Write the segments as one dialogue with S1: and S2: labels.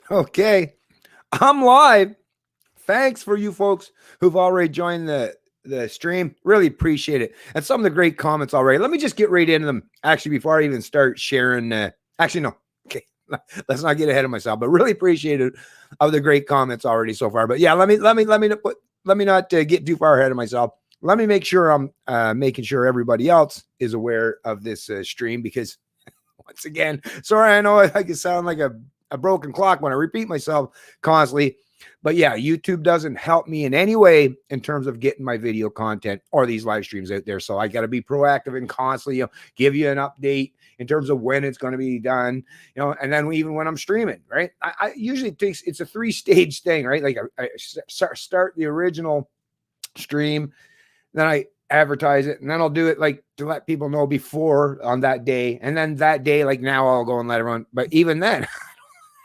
S1: Okay, I'm live. Thanks for you folks who've already joined the stream. Really appreciate it. And some of the great comments already. Let me just get right into them. Actually, before I even start sharing, actually, no. Okay, let's not get ahead of myself. But really appreciate it of the great comments already so far. But yeah, let me not get too far ahead of myself. Let me make sure I'm making sure everybody else is aware of this stream because once again, sorry, I know I can sound like a broken clock when I repeat myself constantly. But yeah, YouTube doesn't help me in any way in terms of getting my video content or these live streams out there. So I got to be proactive and constantly, give you an update in terms of when it's going to be done, and then even when I'm streaming, right? I usually it's a 3-stage thing, right? Like I start the original stream, then I advertise it, and then I'll do it like to let people know before on that day, and then that day, like now, I'll go and let everyone. But even then,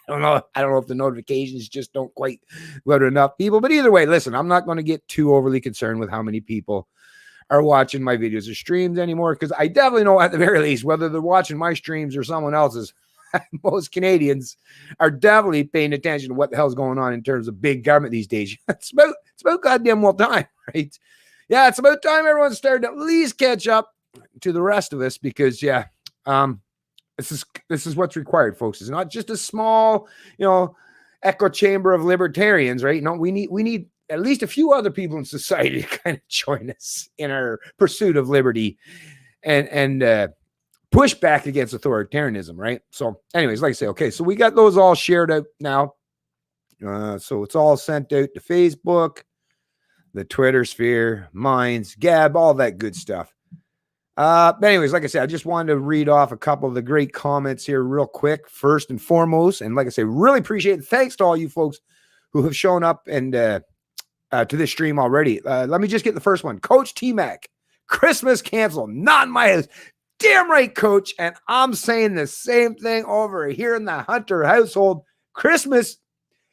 S1: I don't know if the notifications just don't quite go to enough people. But either way, listen, I'm not going to get too overly concerned with how many people are watching my videos or streams anymore, because I definitely know at the very least, whether they're watching my streams or someone else's, most Canadians are definitely paying attention to what the hell's going on in terms of big government these days. It's about goddamn well time, right? Yeah, it's about time everyone started to at least catch up to the rest of us, because this is what's required, folks. It's not just a small, echo chamber of libertarians, right? No, we need at least a few other people in society to kind of join us in our pursuit of liberty and push back against authoritarianism, right? So, anyways, like I say, okay, so we got those all shared out now. So it's all sent out to Facebook, the Twitter sphere, Minds, Gab, all that good stuff. But anyways, like I said, I just wanted to read off a couple of the great comments here real quick, first and foremost. And like I say, really appreciate it. Thanks to all you folks who have shown up and to this stream already. Let me just get the first one. Coach TMAC, Christmas canceled, not in my house. Damn right, Coach. And I'm saying the same thing over here in the Hunter household. Christmas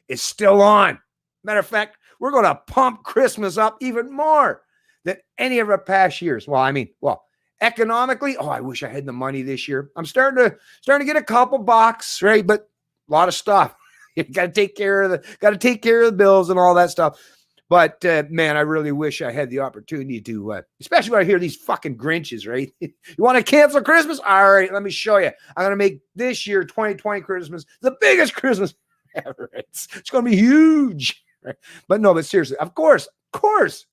S1: is still on. Matter of fact, we're going to pump Christmas up even more than any of our past years. Well, economically, I wish I had the money this year. I'm starting to get a couple bucks, right? But a lot of stuff. You got to take care of the bills and all that stuff. But man, I really wish I had the opportunity to, especially when I hear these fucking Grinches, right? You want to cancel Christmas? All right, let me show you. I'm going to make this year, 2020 Christmas, the biggest Christmas ever. It's going to be huge. Right? But seriously, of course,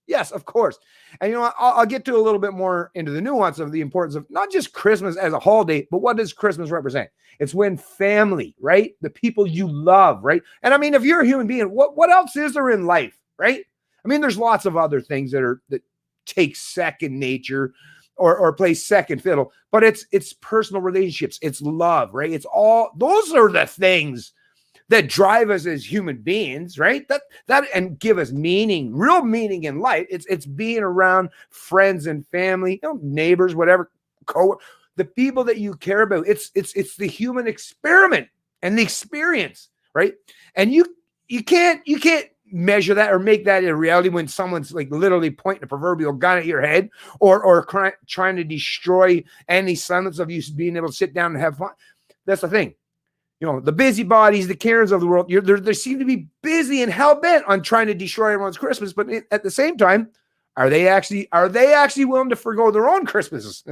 S1: yes, of course. And I'll get to a little bit more into the nuance of the importance of not just Christmas as a holiday, but what does Christmas represent? It's when family, right? The people you love, right? And I mean, if you're a human being, what else is there in life, right? I mean, there's lots of other things that take second nature or play second fiddle, but it's personal relationships, it's love, right? It's all those are the things that drive us as human beings, right? That and give us meaning, real meaning in life. It's being around friends and family, neighbors, whatever, the people that you care about. It's the human experiment and the experience, right? And you can't measure that or make that a reality when someone's like literally pointing a proverbial gun at your head or trying to destroy any semblance of you being able to sit down and have fun. That's the thing. The busybodies, the Karens of the world, they seem to be busy and hell-bent on trying to destroy everyone's Christmas. But at the same time, are they actually willing to forgo their own Christmases?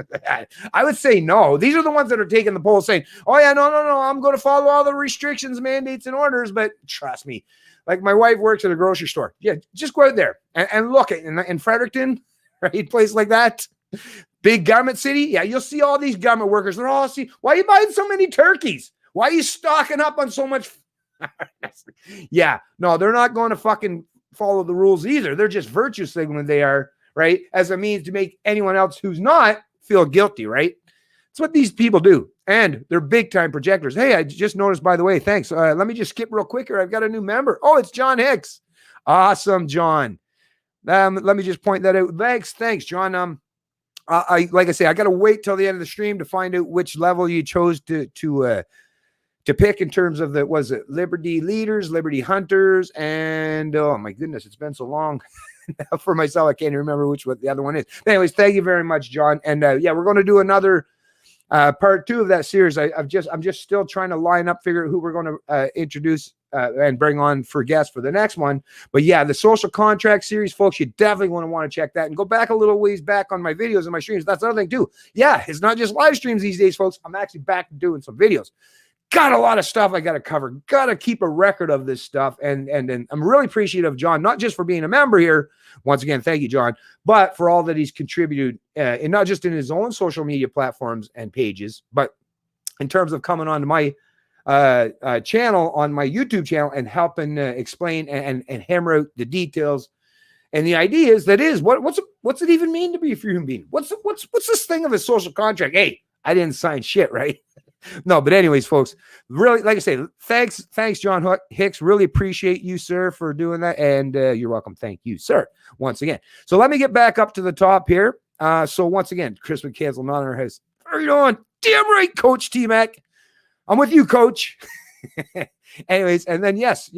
S1: I would say no. These are the ones that are taking the poll saying, oh, yeah, no, I'm going to follow all the restrictions, mandates, and orders. But trust me, like my wife works at a grocery store. Yeah, just go out there and look at in Fredericton, right? Place like that. Big government city. Yeah, you'll see all these government workers. They're all why are you buying so many turkeys? Why are you stocking up on so much? Yeah, no, they're not going to fucking follow the rules either. They're just virtue signaling they are, right? As a means to make anyone else who's not feel guilty, right? It's what these people do. And they're big time projectors. Hey, I just noticed, by the way, thanks. Let me just skip real quick here. I've got a new member. Oh, it's John Hicks. Awesome, John. Let me just point that out. Thanks, John. Like I say, I got to wait till the end of the stream to find out which level you chose to pick in terms of was it Liberty Leaders, Liberty Hunters, and oh my goodness, it's been so long for myself. I can't even remember what the other one is. But anyways, thank you very much, John. And yeah, we're going to do another part 2 of that series. I'm just still trying to line up, figure out who we're going to introduce and bring on for guests for the next one. But yeah, the social contract series, folks, you definitely want to check that and go back a little ways back on my videos and my streams. That's another thing too. Yeah, it's not just live streams these days, folks. I'm actually back to doing some videos. Got a lot of stuff I got to cover. Got to keep a record of this stuff. And I'm really appreciative of John, not just for being a member here. Once again, thank you, John, but for all that he's contributed, and not just in his own social media platforms and pages, but in terms of coming on to my channel, on my YouTube channel, and helping explain and hammer out the details and the ideas. That is, what's it even mean to be a human being? What's this thing of a social contract? Hey, I didn't sign shit, right? No, but anyways, folks, really, like I say, thanks, John Hicks. Really appreciate you, sir, for doing that. And you're welcome. Thank you, sir, once again. So let me get back up to the top here. So once again, Chris McCansel, not in our house. Right on. Damn right, Coach TMAC. I'm with you, Coach. Anyways, and then yes,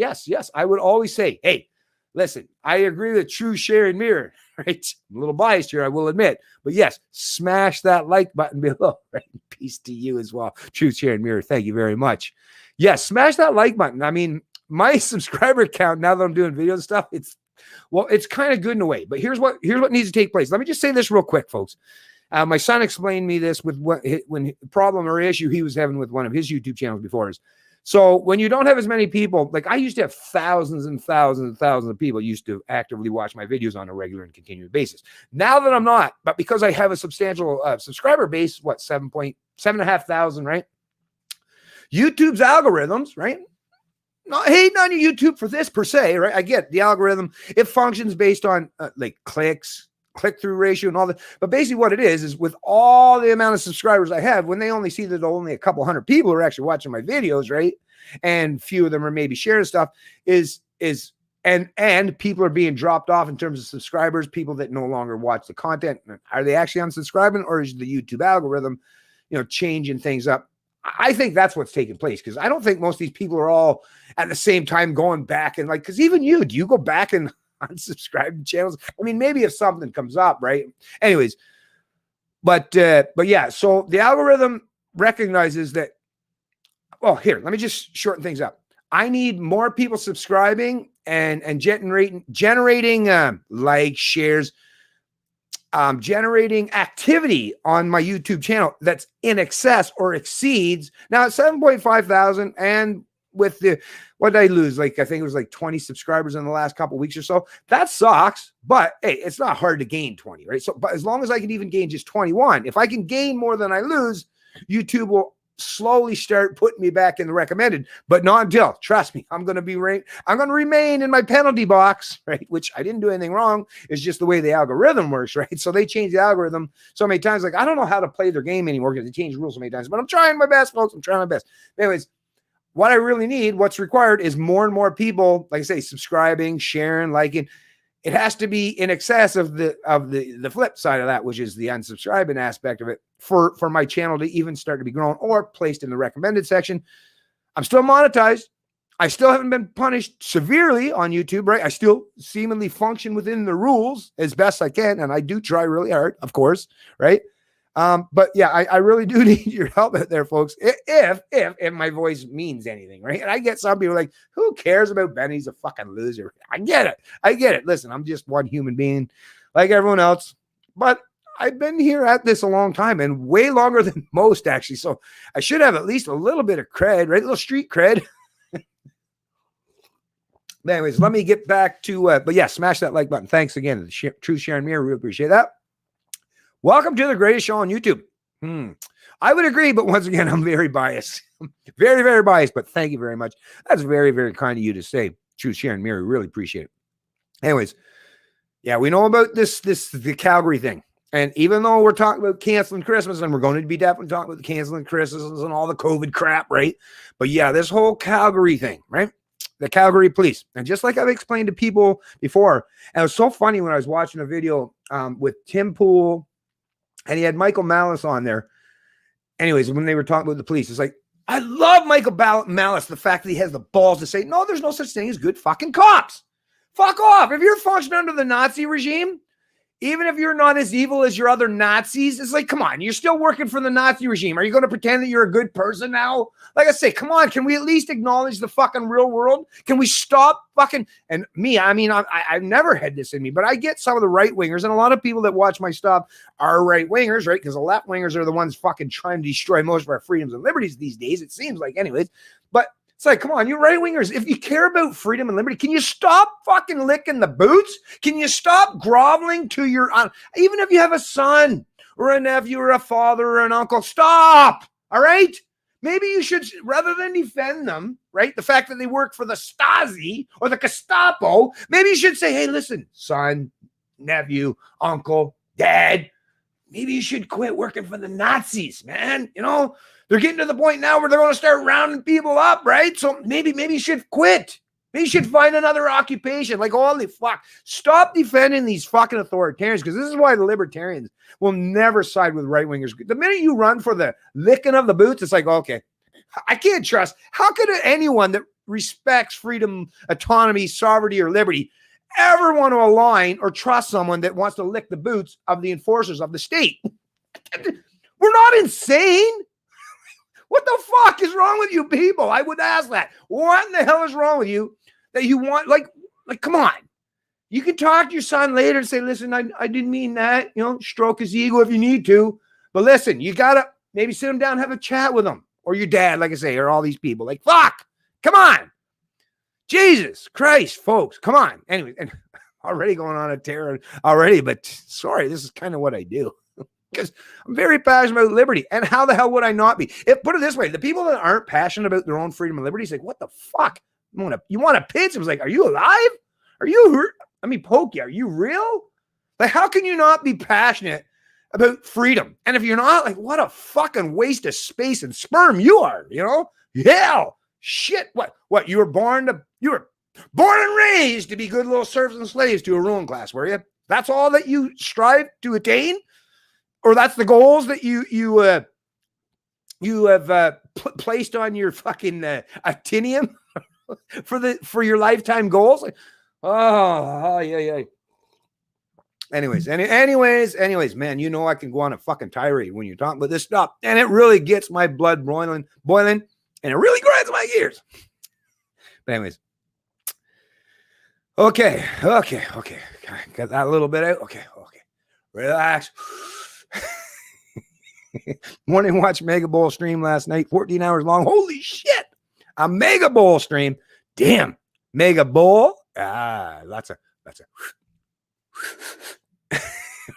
S1: I would always say, hey, listen, I agree with True Share and Mirror, right? I'm a little biased here, I will admit. But yes, smash that like button below, right? Peace to you as well. True Share and Mirror, thank you very much. Yes, smash that like button. I mean, my subscriber count, now that I'm doing video and stuff, it's kind of good in a way. But here's what needs to take place. Let me just say this real quick, folks. My son explained me this with when problem or issue he was having with one of his YouTube channels before. So when you don't have as many people, like I used to have thousands and thousands and thousands of people used to actively watch my videos on a regular and continuous basis. Now that I'm not, but because I have a substantial subscriber base, 7,500, right? YouTube's algorithms, right? Not hating on YouTube for this per se, right? I get the algorithm. It functions based on like clicks, click-through ratio and all that. But basically what it is with all the amount of subscribers I have, when they only see that only a couple hundred people are actually watching my videos, right? And few of them are maybe sharing stuff, and people are being dropped off in terms of subscribers, people that no longer watch the content. Are they actually unsubscribing, or is the YouTube algorithm, changing things up? I think that's what's taking place, because I don't think most of these people are all at the same time going back and because even do you go back and unsubscribe to channels? I mean, maybe if something comes up, right? Anyways, but yeah, so the algorithm recognizes that. Well, here, let me just shorten things up. I need more people subscribing and generating likes, shares, generating activity on my YouTube channel that's in excess or exceeds. Now it's 7,500, and with what did I lose? I think it was 20 subscribers in the last couple of weeks or so. That sucks, but hey, it's not hard to gain 20, right? So, but as long as I can even gain just 21, if I can gain more than I lose, YouTube will slowly start putting me back in the recommended, but not until, trust me, I'm going to remain in my penalty box, right? Which I didn't do anything wrong. It's just the way the algorithm works, right? So they changed the algorithm so many times. I don't know how to play their game anymore because they changed rules so many times, but I'm trying my best, folks. I'm trying my best. Anyways, what I really need, what's required is more and more people, like I say, subscribing, sharing, liking. It has to be in excess of the flip side of that, which is the unsubscribing aspect of it, for my channel to even start to be grown or placed in the recommended section. I'm still monetized. I still haven't been punished severely on YouTube, right? I still seemingly function within the rules as best I can, and I do try really hard, of course, right? But yeah, I really do need your help out there, folks. If my voice means anything, right? And I get some people who cares about Ben? He's a fucking loser. I get it. Listen, I'm just one human being like everyone else, but I've been here at this a long time, and way longer than most, actually. So I should have at least a little bit of cred, right? A little street cred. Anyways, let me get back to, but yeah, smash that like button. Thanks again to the True Sharon Mirror. We appreciate that. Welcome to the greatest show on YouTube. I would agree, but once again, I'm very biased. Very, very biased, but thank you very much. That's very, very kind of you to say. True Sharon Mirror, really appreciate it. Anyways, yeah, we know about the Calgary thing. And even though we're talking about canceling Christmas, and we're going to be definitely talking about the canceling Christmas and all the COVID crap, right? But yeah, this whole Calgary thing, right? The Calgary police. And just like I've explained to people before, and it was so funny when I was watching a video with Tim Pool, and he had Michael Malice on there. Anyways, when they were talking about the police, it's I love Michael Malice, the fact that he has the balls to say, no, there's no such thing as good fucking cops. Fuck off. If you're functioning under the Nazi regime, Even if you're not as evil as your other Nazis, it's like, come on, you're still working for the Nazi regime. Are you going to pretend that you're a good person now? Like I say, come on, can we at least acknowledge the fucking real world? Can we stop fucking, and me, I mean, I've never had this in me, but I get some of the right wingers, and a lot of people that watch my stuff are right wingers, right? Because the left wingers are the ones fucking trying to destroy most of our freedoms and liberties these days, it seems like anyways. But it's like, come on, you right wingers, if you care about freedom and liberty, can you stop fucking licking the boots? Can you stop groveling to your, even if you have a son or a nephew or a father or an uncle, stop, all right? Maybe you should, rather than defend them, right, the fact that they work for the Stasi or the Gestapo, maybe you should say, hey, listen, son, nephew, uncle, dad, maybe you should quit working for the Nazis, man, you know? They're getting to the point now where they're going to start rounding people up, right? So maybe you should quit. Maybe you should find another occupation. Like, holy fuck. Stop defending these fucking authoritarians, because this is why the libertarians will never side with right-wingers. The minute you run for the licking of the boots, it's like, okay, I can't trust. How could anyone that respects freedom, autonomy, sovereignty, or liberty ever want to align or trust someone that wants to lick the boots of the enforcers of the state? We're not insane. What the fuck is wrong with you people? I would ask that. What in the hell is wrong with you that you want, like, come on. You can talk to your son later and say, listen, I didn't mean that. You know, stroke his ego if you need to. But listen, you got to maybe sit him down and have a chat with him. Or your dad, like I say, or all these people. Like, fuck. Come on. Jesus Christ, folks. Come on. Anyway, and already going on a tear already, but sorry, this is kind of what I do. Because I'm very passionate about liberty. And how the hell would I not be? Put it this way, the people that aren't passionate about their own freedom and liberty is like, what the fuck? You want to pitch? It was like, are you alive? Are you hurt? Let me poke you. Are you real? Like, how can you not be passionate about freedom? And if you're not, like, what a fucking waste of space and sperm you are, you know? Hell, shit. What? You were born and raised to be good little serfs and slaves to a ruling class, were you? That's all that you strive to attain? Or that's the goals that you have placed on your fucking actinium for your lifetime goals? Yeah. Anyways, man, you know I can go on a fucking tirade when you're talking about this stuff, and it really gets my blood boiling, and it really grinds my gears. But anyways, okay, got that little bit out. Okay, relax. Morning watch Mega Bowl stream last night, 14 hours long. Holy shit, a Mega Bowl stream. Damn, Mega Bowl. That's a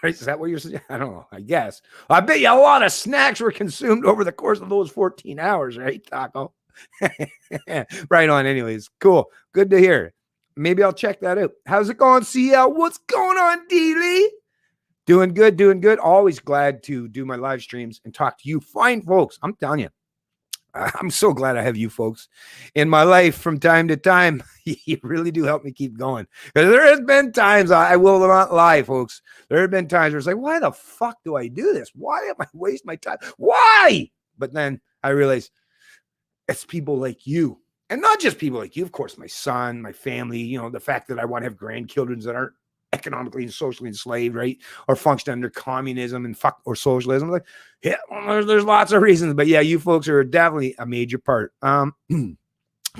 S1: is that what you're saying? I don't know, I guess. I bet you a lot of snacks were consumed over the course of those 14 hours, right, Taco? Right on. Anyways, cool, good to hear. Maybe I'll check that out. How's it going, CL? What's going on, D-Lee? Doing good. Always glad to do my live streams and talk to you fine folks. I'm telling you, I'm so glad I have you folks in my life from time to time. You really do help me keep going. Because there has been times, I will not lie, folks. There have been times where it's like, why the fuck do I do this? Why am I wasting my time? Why? But then I realize it's people like you. And not just people like you, of course, my son, my family, you know, the fact that I want to have grandchildren that aren't economically and socially enslaved, right? Or function under communism and or socialism. Like, yeah, well, there's lots of reasons, but yeah, you folks are definitely a major part.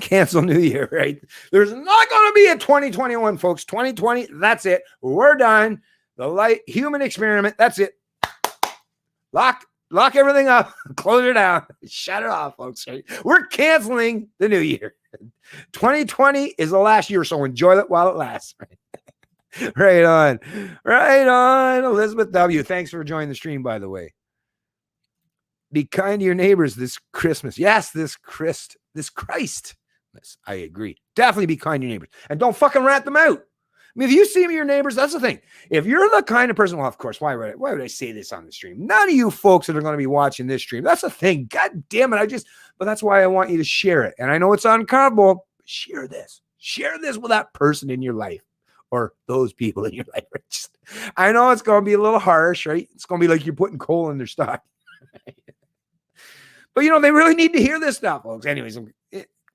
S1: Cancel New Year, right? There's not going to be a 2021, folks. 2020, that's it. We're done. The human experiment, that's it. Lock everything up, close it down, shut it off, folks. Right? We're canceling the new year. 2020 is the last year, so enjoy it while it lasts. Right? Right on. Elizabeth W. Thanks for joining the stream, by the way. Be kind to your neighbors this Christmas. Yes, this Christ. Yes, I agree. Definitely be kind to your neighbors. And don't fucking rat them out. I mean, if you see your neighbors, that's the thing. If you're the kind of person, well, of course, why would I say this on the stream? None of you folks that are going to be watching this stream. That's the thing. God damn it. But that's why I want you to share it. And I know it's uncomfortable, but share this. Share this with that person in your life. Or those people in your life. I know it's going to be a little harsh, right? It's going to be like you're putting coal in their stock. But, you know, they really need to hear this stuff, folks. Anyways, I'm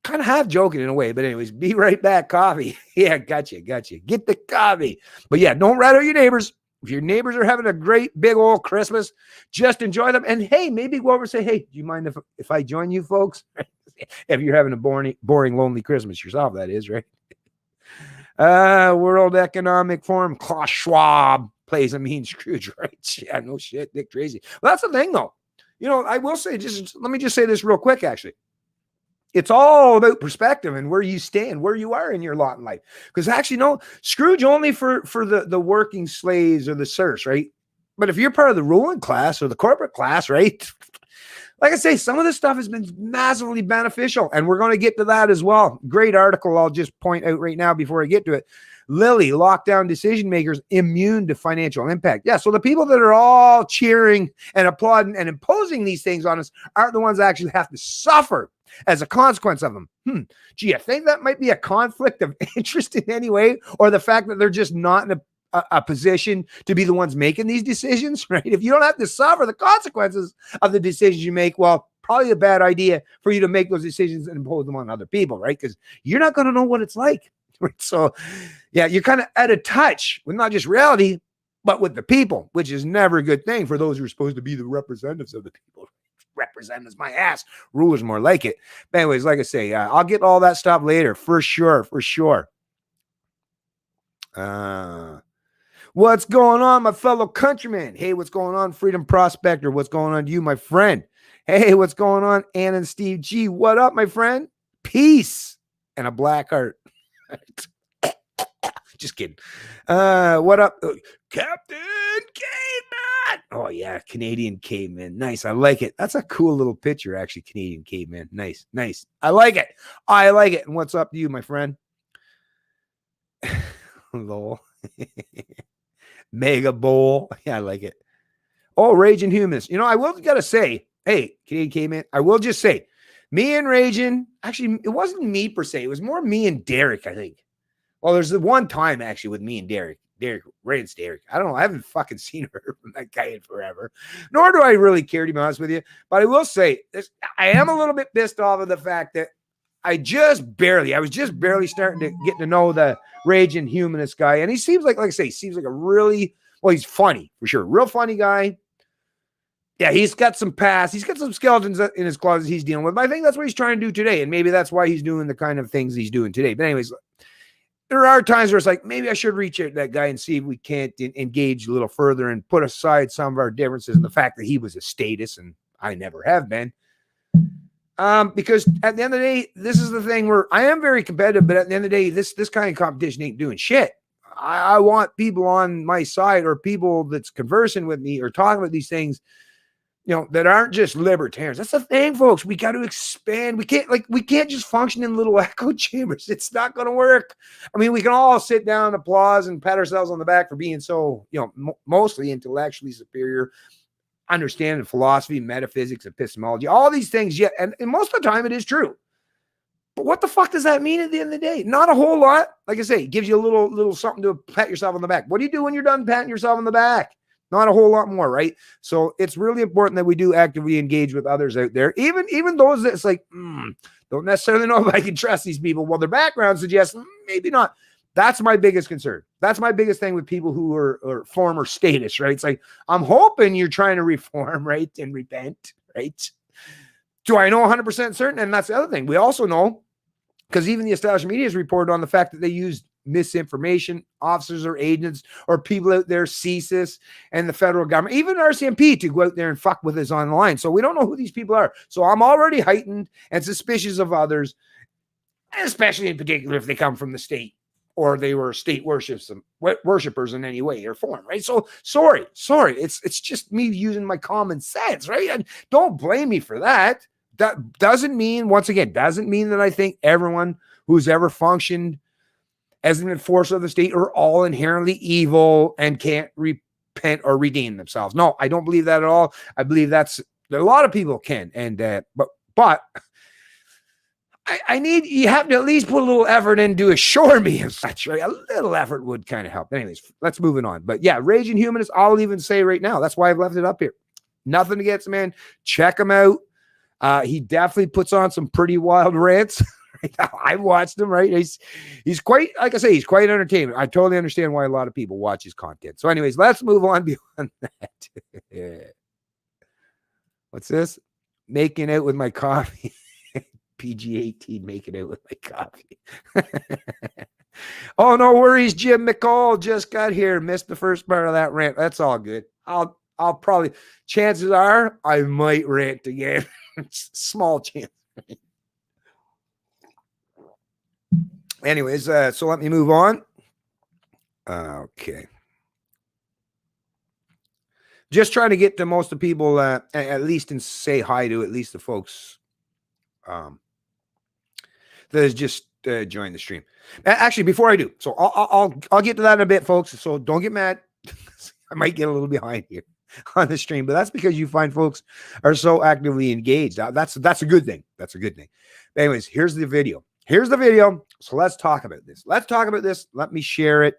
S1: kind of half joking in a way. But anyways, be right back. Coffee. Yeah, gotcha. Get the coffee. But yeah, don't rat out your neighbors. If your neighbors are having a great big old Christmas, just enjoy them. And hey, maybe go over and say, hey, do you mind if I join you folks? If you're having a boring, lonely Christmas yourself, that is, right? World Economic Forum, Klaus Schwab plays a mean Scrooge, right? Yeah, no shit, Dick Tracy. Well, that's the thing, though. You know, I will say, let me just say this real quick, actually. It's all about perspective and where you stand, where you are in your lot in life. Because actually, no, Scrooge only for the working slaves or the serfs, right? But if you're part of the ruling class or the corporate class, right? Like I say, some of this stuff has been massively beneficial, and we're going to get to that as well. Great article I'll just point out right now before I get to it. Lilly, lockdown decision makers immune to financial impact. Yeah, so the people that are all cheering and applauding and imposing these things on us aren't the ones that actually have to suffer as a consequence of them. Gee, I think that might be a conflict of interest in any way, or the fact that they're just not in a position to be the ones making these decisions, right? If you don't have to suffer the consequences of the decisions you make, well, probably a bad idea for you to make those decisions and impose them on other people, right? Because you're not going to know what it's like. Right? So, yeah, you're kind of out of touch with not just reality, but with the people, which is never a good thing for those who are supposed to be the representatives of the people. Representatives, my ass. Rulers more like it. But anyways, like I say, I'll get all that stuff later for sure. What's going on, my fellow countrymen? Hey, what's going on, Freedom Prospector? What's going on to you, my friend? Hey, what's going on, Ann and Steve G? What up, my friend? Peace and a black heart. Just kidding. What up, Captain Cavemen? Oh yeah, Canadian Cavemen. Nice, I like it. That's a cool little picture, actually. Canadian Cavemen. Nice. I like it. And what's up to you, my friend? Lol. Mega Bowl. Yeah, I like it. Oh, Raging Humans. You know, I will gotta say, hey, Canadian Caveman, I will just say, me and Raging, actually, it wasn't me per se. It was more me and Derek, I think. Well, there's the one time actually with me and Derek. Raiden's Derek. I don't know. I haven't fucking seen her from that guy in forever. Nor do I really care, to be honest with you. But I will say, I am a little bit pissed off of the fact that I was just barely starting to get to know the Raging Humanist guy. And he seems like I say, seems like a really, well, he's funny for sure. Real funny guy. Yeah, he's got some past. He's got some skeletons in his closet he's dealing with. But I think that's what he's trying to do today. And maybe that's why he's doing the kind of things he's doing today. But anyways, there are times where it's like, maybe I should reach out to that guy and see if we can't engage a little further and put aside some of our differences and the fact that he was a status and I never have been. Because at the end of the day, this is the thing where I am very competitive, but at the end of the day, this kind of competition ain't doing shit. I want people on my side or people that's conversing with me or talking about these things, you know, that aren't just libertarians. That's the thing, folks. We got to expand. We can't just function in little echo chambers. It's not going to work. I mean, we can all sit down, applause, and pat ourselves on the back for being so, you know, mostly intellectually superior, understanding philosophy, metaphysics, epistemology, all these things. Yeah, and most of the time it is true. But what the fuck does that mean at the end of the day? Not a whole lot. Like I say, it gives you a little something to pat yourself on the back. What do you do when you're done patting yourself on the back? Not a whole lot more, right? So it's really important that we do actively engage with others out there, even those that's like, don't necessarily know if I can trust these people. Well, their background suggests maybe not. That's my biggest concern. That's my biggest thing with people who are former status, right? It's like, I'm hoping you're trying to reform, right? And repent, right? Do I know 100% certain? And that's the other thing. We also know, because even the established media has reported on the fact that they used misinformation, officers or agents or people out there, CSIS and the federal government, even RCMP, to go out there and fuck with us online. So we don't know who these people are. So I'm already heightened and suspicious of others, especially in particular if they come from the state or they were state worshipers in any way or form, right? So sorry. It's just me using my common sense, right? And don't blame me for that. That doesn't mean that I think everyone who's ever functioned as an enforcer of the state are all inherently evil and can't repent or redeem themselves. No, I don't believe that at all. I believe that a lot of people can. And, but you have to at least put a little effort in to assure me of such, right? A little effort would kind of help. Anyways, let's move on. But yeah, Raging Humanist, I'll even say right now, that's why I've left it up here. Nothing against the man. Check him out. He definitely puts on some pretty wild rants. I watched him, right? He's quite, like I say, he's quite entertaining. I totally understand why a lot of people watch his content. So anyways, let's move on beyond that. What's this? Making out with my coffee. PG-18, making out with my coffee. Oh, no worries. Jim McCall just got here. Missed the first part of that rant. That's all good. I'll probably, chances are I might rant again. Small chance. Anyways, so let me move on. Okay. Just trying to get to most of the people, at least, and say hi to at least the folks that has just joined the stream. Actually, before I do, so I'll get to that in a bit, folks. So don't get mad. I might get a little behind here on the stream, but that's because you find folks are so actively engaged. That's a good thing. That's a good thing. But anyways, here's the video. Here's the video. So let's talk about this. Let me share it.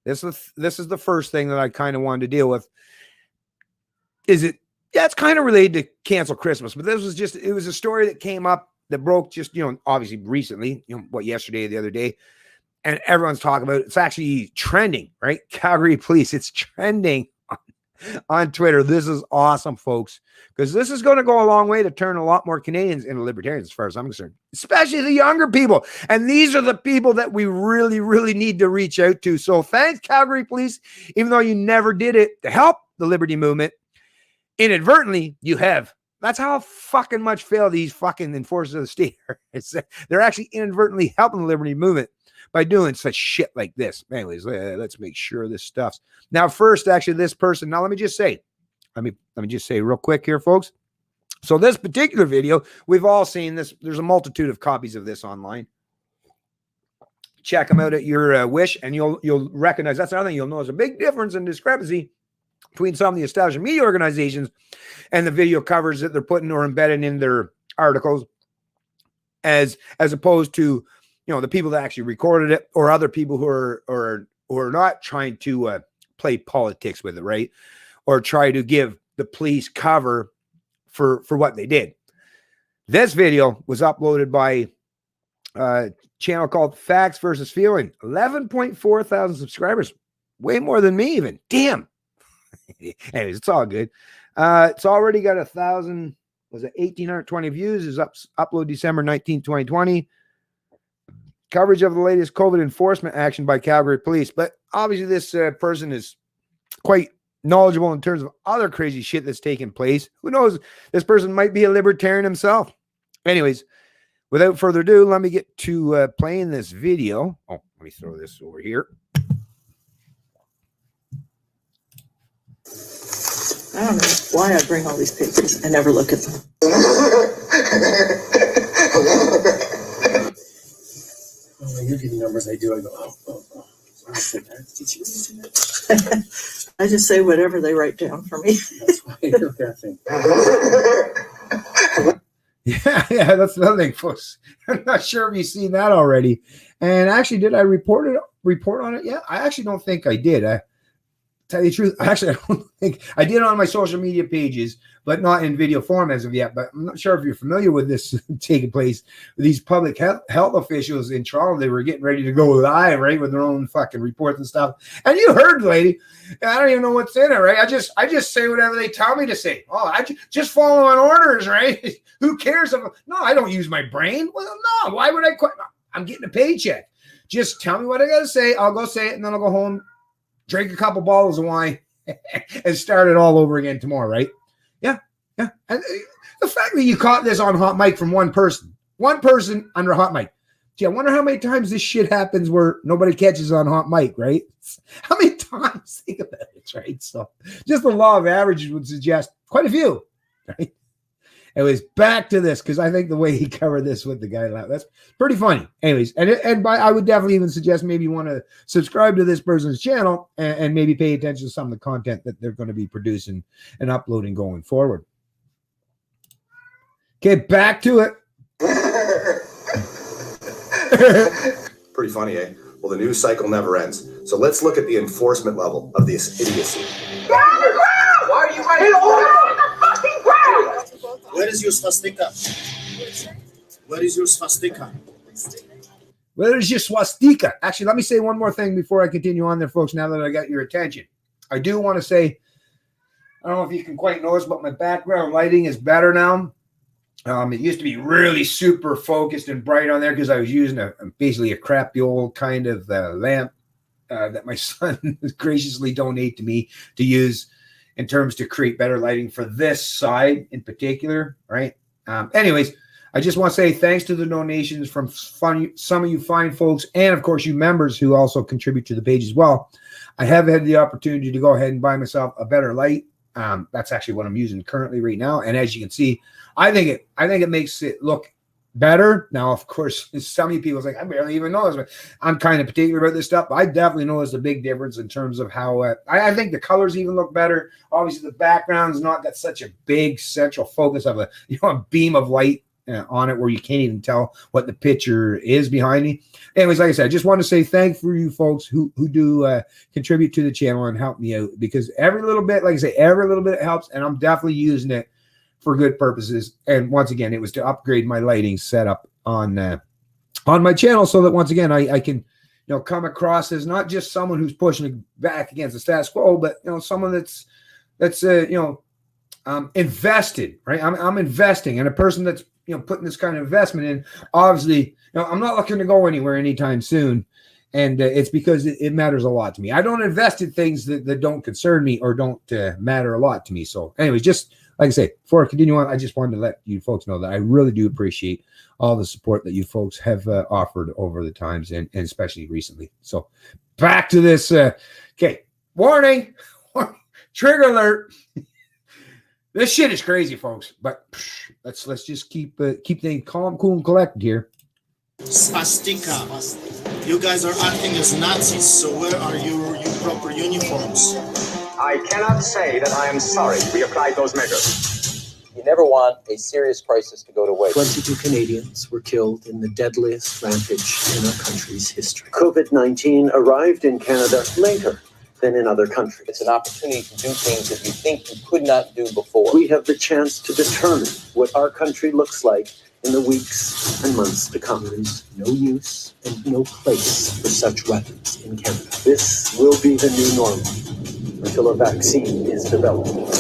S1: This is the first thing that I kind of wanted to deal with. Yeah, it's kind of related to cancel Christmas, but it was a story that came up that broke just, obviously recently, yesterday or the other day, and everyone's talking about it. It's actually trending, right? Calgary police, it's trending on Twitter. This is awesome, folks, because this is going to go a long way to turn a lot more Canadians into libertarians, as far as I'm concerned, especially the younger people. And these are the people that we really, really need to reach out to. So thanks, Calgary police, even though you never did it to help the liberty movement. Inadvertently, you have. That's how fucking much fail these fucking enforcers of the state are. They're actually inadvertently helping the liberty movement by doing such shit like this. Anyways, let's make sure this stuff's. Now, first, actually, this person. Now, let me just say real quick here, folks. So this particular video, we've all seen this. There's a multitude of copies of this online. Check them out at your wish, and you'll recognize. That's another thing. You'll notice a big difference in discrepancy between some of the established media organizations and the video covers that they're putting or embedding in their articles, as opposed to the people that actually recorded it, or other people who are not trying to play politics with it, right? Or try to give the police cover for what they did. This video was uploaded by a channel called Facts versus Feeling. 11.4 thousand subscribers. Way more than me even. Damn. Anyways, it's all good. It's already got 1,820 views. Is upload December 19, 2020. Coverage of the latest COVID enforcement action by Calgary police. But obviously this person is quite knowledgeable in terms of other crazy shit that's taking place. Who knows? This person might be a libertarian himself. Anyways, without further ado, let me get to playing this video. Oh, let me throw this over here.
S2: I don't know why I bring all these papers. I never look at them.
S3: When you're getting numbers, I do. I go, oh. Did you do that?
S2: I just say whatever they write down for me.
S3: That's why you're guessing.
S1: Yeah, that's another thing, folks. I'm not sure if you've seen that already. And actually, did I report on it yet? I actually don't think I did. Tell you the truth, actually, I don't think I did it on my social media pages, but not in video form as of yet. But I'm not sure if you're familiar with this taking place. These public health officials in Toronto, they were getting ready to go live, right, with their own fucking reports and stuff. And you heard, lady, I don't even know what's in it, right? I just say whatever they tell me to say. Oh, I just follow on orders, right? Who cares? No, I don't use my brain. Well, no, why would I quit? I'm getting a paycheck. Just tell me what I got to say. I'll go say it, and then I'll go home, drink a couple bottles of wine, and start it all over again tomorrow, right? Yeah. And the fact that you caught this on hot mic from one person under hot mic. Gee, I wonder how many times this shit happens where nobody catches on hot mic, right? How many times? Think about it, right? So just the law of averages would suggest quite a few, right? Anyways, back to this, because I think the way he covered this with the guy, that's pretty funny. Anyways, and I would definitely even suggest maybe you want to subscribe to this person's channel and maybe pay attention to some of the content that they're going to be producing and uploading going forward. Okay, back to it.
S4: Pretty funny, eh? Well, the news cycle never ends. So let's look at the enforcement level of this idiocy.
S5: Down on the ground! Why are you writing? Down on the fucking ground!
S3: Where is your swastika? Where is your swastika?
S1: Where is your swastika? Actually, let me say one more thing before I continue on there, folks, now that I got your attention. I do want to say, I don't know if you can quite notice, but my background lighting is better now. It used to be really super focused and bright on there because I was using basically a crappy old kind of lamp that my son graciously donated to me to use in terms to create better lighting for this side in particular, right? Anyways, I just want to say thanks to the donations from some of you fine folks and, of course, you members who also contribute to the page as well. I have had the opportunity to go ahead and buy myself a better light. That's actually what I'm using currently right now. And as you can see, I think it makes it look better. Now, of course, some of you people like, I barely even know this, but I'm kind of particular about this stuff. I definitely noticed a big difference in terms of how I think the colors even look better. Obviously, the background's not got such a big central focus of a beam of light on it where you can't even tell what the picture is behind me. Anyways, like I said, I just want to say thank for you folks who do contribute to the channel and help me out, because every little bit, like I say, every little bit helps, and I'm definitely using it for good purposes. And once again, it was to upgrade my lighting setup on my channel so that once again I can come across as not just someone who's pushing back against the status quo, but someone that's invested, right? I'm investing, and a person that's putting this kind of investment in. Obviously, I'm not looking to go anywhere anytime soon, and it's because it matters a lot to me. I don't invest in things that don't concern me or don't matter a lot to me. So anyways, just like I say, before I continue on, I just wanted to let you folks know that I really do appreciate all the support that you folks have offered over the times, and especially recently. So back to this. Okay, warning, trigger alert. This shit is crazy, folks. But let's just keep things calm, cool, and collected here.
S6: Swastika. You guys are acting as Nazis, so where are your proper uniforms?
S5: I cannot say that I am sorry we applied those measures.
S7: You never want a serious crisis to go to waste.
S3: 22 Canadians were killed in the deadliest rampage in our country's history.
S8: COVID-19 arrived in Canada later than in other countries.
S7: It's an opportunity to do things that you think you could not do before.
S8: We have the chance to determine what our country looks like in the weeks and months to come.
S3: There is no use and no place for such weapons in Canada.
S8: This will be the new normal until a vaccine is developed.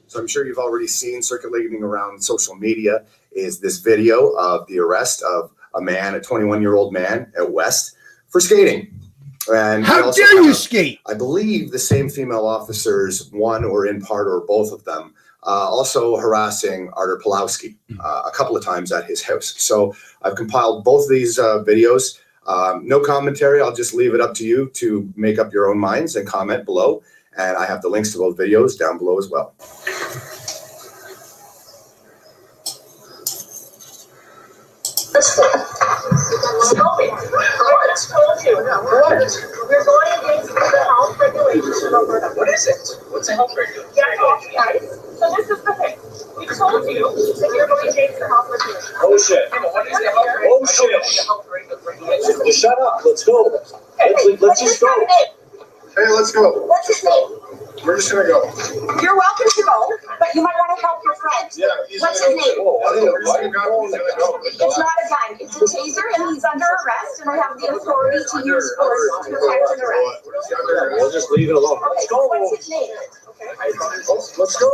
S4: So I'm sure you've already seen circulating around social media is this video of the arrest of a man, a 21-year-old man at West, for skating. And
S1: how dare you skate?
S4: I believe the same female officers, one or in part or both of them, also harassing Artur Pawlowski a couple of times at his house. So I've compiled both of these videos. No commentary. I'll just leave it up to you to make up your own minds and comment below. And I have the links to both videos down below as well.
S9: We're going against the health regulations in Alberta.
S5: What is it? What's a health regulation?
S9: Yeah, guys. So this is the thing. We told you that you're going against the health regulations.
S5: Oh shit. What is the health regulation?
S8: Just shut up. Let's go. Let's just go.
S4: Hey, let's go.
S9: What's his name?
S4: We're just going to go.
S9: You're welcome to go, but you might want to help your friends.
S4: Yeah,
S9: What's his name?
S4: We're just going to go.
S9: It's not a gun. It's a taser, and he's under arrest, and I have the authority to use force to protect an arrest.
S8: We'll just leave it alone.
S9: Okay, what's his name?
S8: Let's go.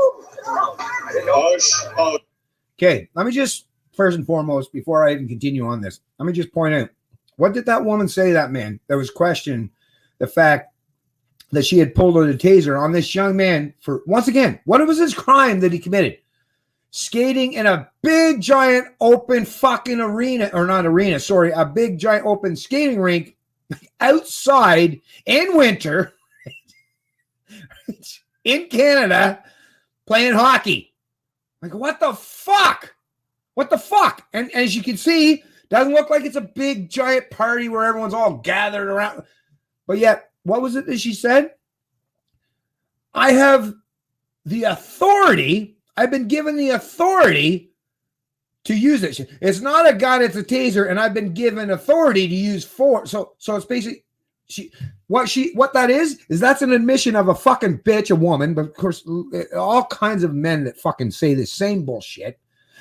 S1: Okay, let me just, first and foremost, before I even continue on this, let me just point out, what did that woman say to that man that was questioning the fact that she had pulled out a taser on this young man for, once again, what was his crime that he committed? Skating in a big, giant, open fucking arena, or not arena, sorry, a big, giant, open skating rink outside in winter in Canada playing hockey. Like, what the fuck? What the fuck? And as you can see, doesn't look like it's a big, giant party where everyone's all gathered around. But yet, what was it that she said? I have the authority. I've been given the authority to use it. It's not a gun, it's a taser, and I've been given authority to use force. So it's basically, What that is that's an admission of a fucking bitch, a woman, but of course, all kinds of men that fucking say the same bullshit.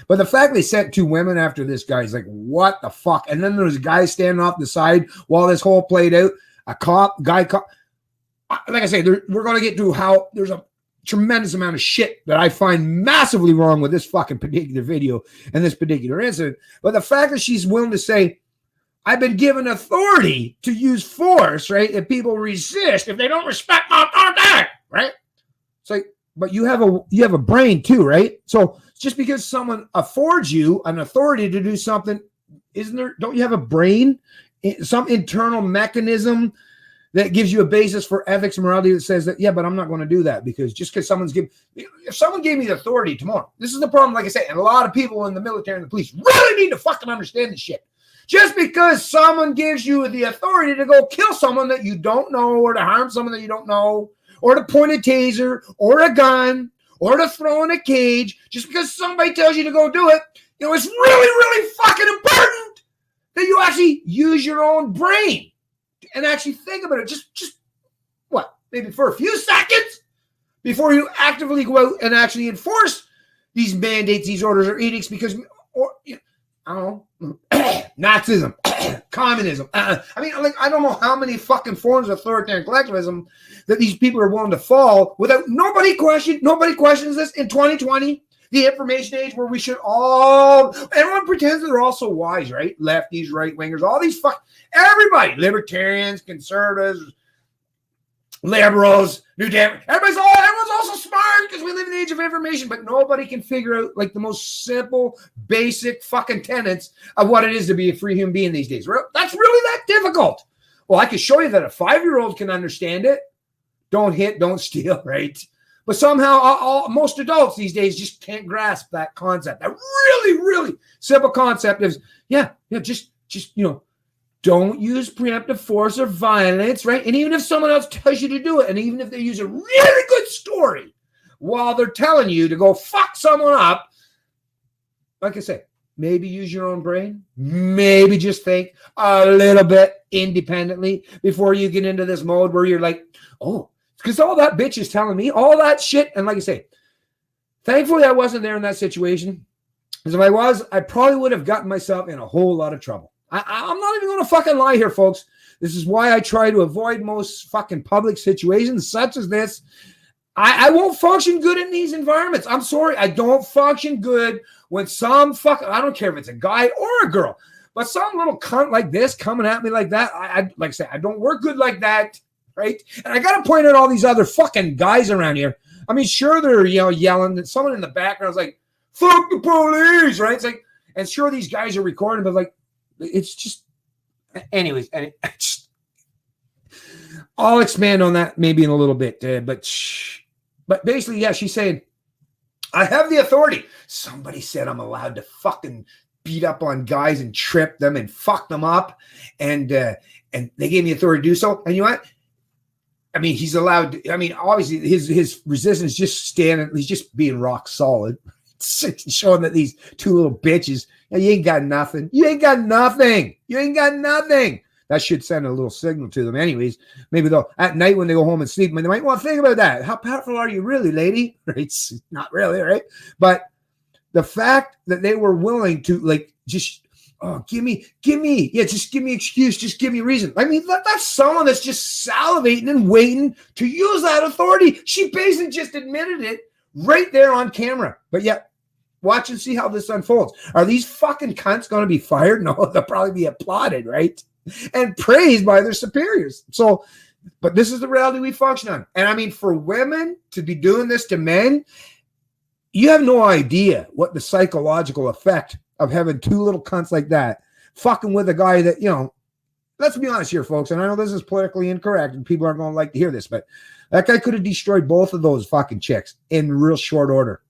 S1: But the fact they sent 2 women after this guy's like, what the fuck? And then there's guys standing off the side while this whole played out. A cop. Like I say, we're going to get to how there's a tremendous amount of shit that I find massively wrong with this fucking particular video and this particular incident. But the fact that she's willing to say, I've been given authority to use force, right? If people resist, if they don't respect my authority, right? It's like, but you have a brain too, right? So just because someone affords you an authority to do something, don't you have a brain? Some internal mechanism that gives you a basis for ethics and morality that says that, yeah, but I'm not going to do that because just because if someone gave me the authority tomorrow, this is the problem, like I say, and a lot of people in the military and the police really need to fucking understand this shit. Just because someone gives you the authority to go kill someone that you don't know or to harm someone that you don't know or to point a taser or a gun or to throw in a cage, just because somebody tells you to go do it, it's really, really fucking important that you actually use your own brain and actually think about it. Just what? Maybe for a few seconds before you actively go out and actually enforce these mandates, these orders or edicts because, I don't know, Nazism, communism. I don't know how many fucking forms of authoritarian collectivism that these people are willing to fall without nobody questions this in 2020, the information age where we should everyone pretends that they're all so wise, right? Lefties, right wingers, all these everybody, libertarians, conservatives, liberals, New Democrats, everyone's also smart because we live in the age of information, but nobody can figure out like the most simple, basic fucking tenets of what it is to be a free human being these days. That's really that difficult. Well, I can show you that a 5-year-old can understand it. Don't hit, don't steal, right? But somehow most adults these days just can't grasp that concept. That really, really simple concept is, just don't use preemptive force or violence, right? And even if someone else tells you to do it, and even if they use a really good story while they're telling you to go fuck someone up, like I say, maybe use your own brain. Maybe just think a little bit independently before you get into this mode where you're like, oh, because all that bitch is telling me all that shit. And like I say, thankfully I wasn't there in that situation. Because if I was, I probably would have gotten myself in a whole lot of trouble. I'm not even going to fucking lie here, folks. This is why I try to avoid most fucking public situations such as this. I won't function good in these environments. I'm sorry. I don't function good when I don't care if it's a guy or a girl, but some little cunt like this coming at me like that, like I say, I don't work good like that, right? And I got to point out all these other fucking guys around here. I mean, sure, they're, yelling. Someone in the background is like, fuck the police, right? It's like, and sure, these guys are recording, but like, it's just, anyways, I'll expand on that maybe in a little bit, but basically, yeah, she's saying, I have the authority. Somebody said I'm allowed to fucking beat up on guys and trip them and fuck them up, and they gave me authority to do so. And you know what? I mean, he's allowed to, I mean, obviously his resistance just standing, he's just being rock solid, showing that these 2 little bitches, you ain't got nothing. You ain't got nothing. You ain't got nothing. That should send a little signal to them anyways. Maybe they'll, at night when they go home and sleep, they might want to think about that. How powerful are you really, lady? Right? Not really, right? But the fact that they were willing to just, give me excuse, just give me reason. I mean, that's someone that's just salivating and waiting to use that authority. She basically just admitted it right there on camera. But yet, watch and see how this unfolds. Are these fucking cunts going to be fired? No, they'll probably be applauded, right? And praised by their superiors. So, but this is the reality we function on. And I mean, for women to be doing this to men, you have no idea what the psychological effect of having 2 little cunts like that fucking with a guy that, let's be honest here, folks. And I know this is politically incorrect and people aren't going to like to hear this, but that guy could have destroyed both of those fucking chicks in real short order.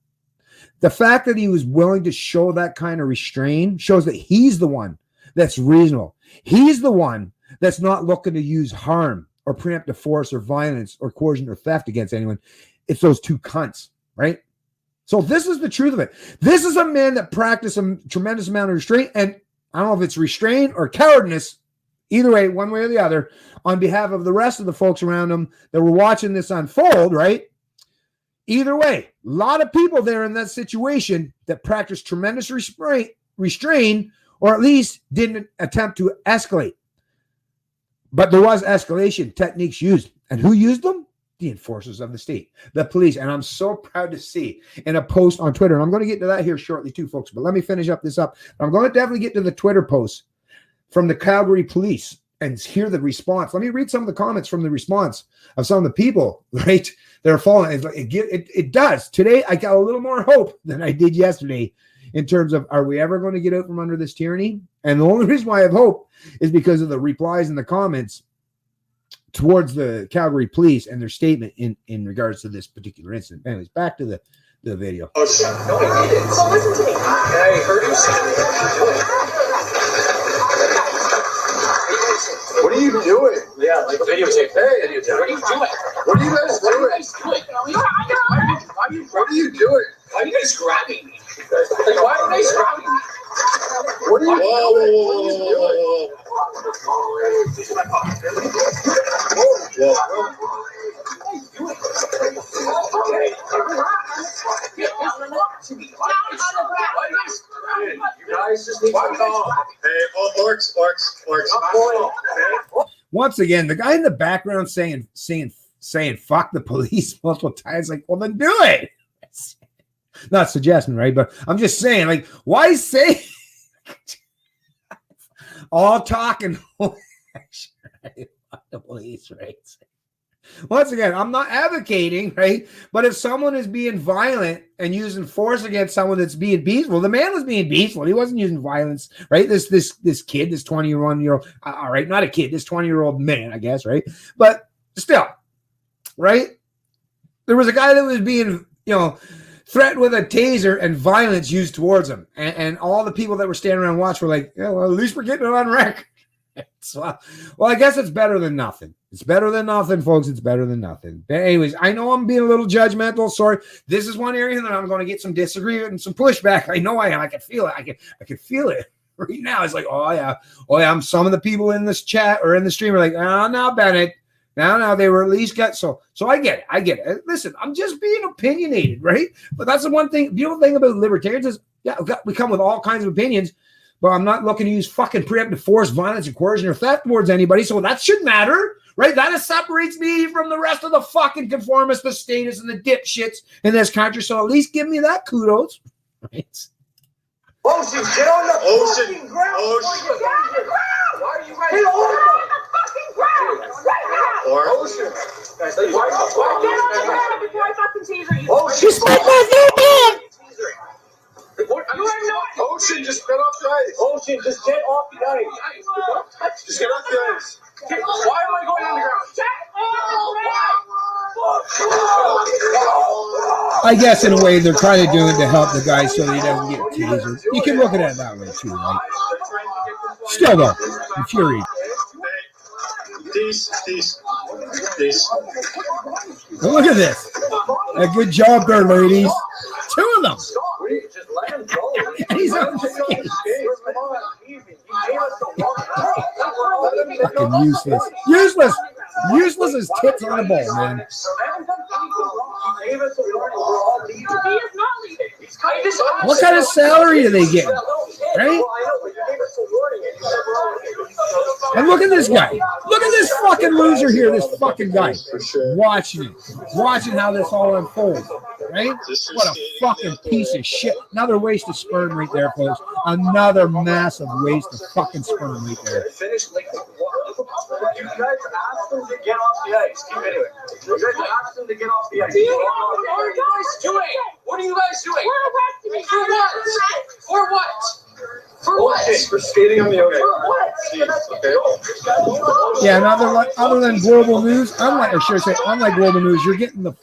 S1: The fact that he was willing to show that kind of restraint shows that he's the one that's reasonable. He's the one that's not looking to use harm or preemptive force or violence or coercion or theft against anyone. It's those 2 cunts, right? So this is the truth of it. This is a man that practiced a tremendous amount of restraint. And I don't know if it's restraint or cowardness. Either way, one way or the other, on behalf of the rest of the folks around him that were watching this unfold, right? Either way, a lot of people there in that situation that practiced tremendous restraint, or at least didn't attempt to escalate. But there was escalation techniques used. And who used them? The enforcers of the state, the police. And I'm so proud to see in a post on Twitter, and I'm going to get to that here shortly too, folks, but let me finish up this up. I'm going to definitely get to the Twitter post from the Calgary police and hear the response. Let me read some of the comments from the response of some of the people, right? They're following. It does. Today, I got a little more hope than I did yesterday in terms of, are we ever going to get out from under this tyranny? And the only reason why I have hope is because of the replies and the comments towards the Calgary police and their statement in regards to this particular incident. Anyways, back to the video.
S9: So listen to me.
S5: Hey, heard him say. What are you doing? Yeah, like videotape. Hey, videotape. What are you doing? What are you guys doing? What are you doing? Why are you guys grabbing me? Like, why are you guys grabbing me? What are you doing? You guys just need to calm. Hey, orcs.
S1: Once again, the guy in the background saying fuck the police multiple times, like, well, then do it. Not suggesting, right? But I'm just saying, like, why say all talking fuck the police, right? Once again, I'm not advocating, right? But if someone is being violent and using force against someone that's being peaceful, the man was being peaceful. He wasn't using violence, right? This kid, this 21-year-old, all right, not a kid, this 20-year-old man, I guess, right? But still, right? There was a guy that was being, threatened with a taser and violence used towards him. And all the people that were standing around watching were like, yeah, well, at least we're getting it on record. So, well, I guess it's better than nothing. It's better than nothing, folks. It's better than nothing. But anyways, I know I'm being a little judgmental. Sorry. This is one area that I'm going to get some disagreement and some pushback. I know I am. I can feel it. I can feel it right now. It's like, oh yeah. Some of the people in this chat or in the stream are like, oh, no, Bennett. Now they were at least got so I get it. Listen, I'm just being opinionated, right? But that's the one thing, beautiful thing about libertarians is, yeah, we come with all kinds of opinions, but I'm not looking to use fucking preemptive force, violence, and coercion or theft towards anybody. So that should matter, right? That separates me from the rest of the fucking conformists, the statists, and the dipshits in this country. So at least give me that kudos, right?
S5: Ocean, get on the fucking ground. Ocean. Why are you ready? Get on the fucking ground right now. Ocean. Why get on the ground before I fucking teaser you? Ocean.
S1: Just like my
S5: Ocean, just get off the ice. Ocean, just get off the ice. Just get off the ice. Why am I going on the ground? Get
S1: I guess in a way they're trying to do it to help the guy so he doesn't get tasered. You can look at it that way too, right? Still though, infuriated.
S5: Peace.
S1: Well, look at this. A good job there, ladies. Two of them. And he's on the face. Fucking useless. Useless as tits on a ball, man. What kind of salary do they get? Right? And look at this guy. Look at this fucking loser here, this fucking guy. Watching how this all unfolds. Right? What a fucking piece of shit. Another waste of sperm right there, folks. Another massive waste of fucking sperm right there.
S5: You guys asked them to get off the ice. Keep anyway. You guys asked them to get off the ice. What are you guys doing? What are you guys doing?
S9: We're arresting you.
S5: For what? For what? For skating on the ocean. For what?
S1: Yeah, and other than global news, unlike global news, you're getting the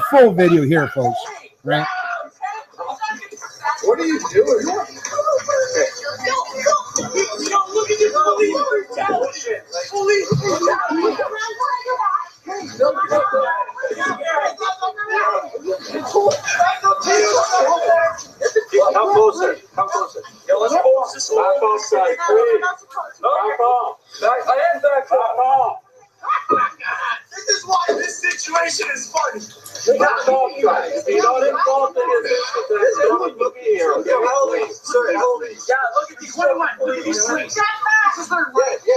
S1: full video here, folks. Right?
S5: What are you doing? Look at this police brutality. Police brutality. Come closer. Yeah, let's post this one. Back outside, please. Back off. situation is funny. They got golf guys. You know what involved in this? Look at here. Yeah, how old are you? Sorry, how old are you? Yeah, look at these. What am I? Look at these swings. This is their life.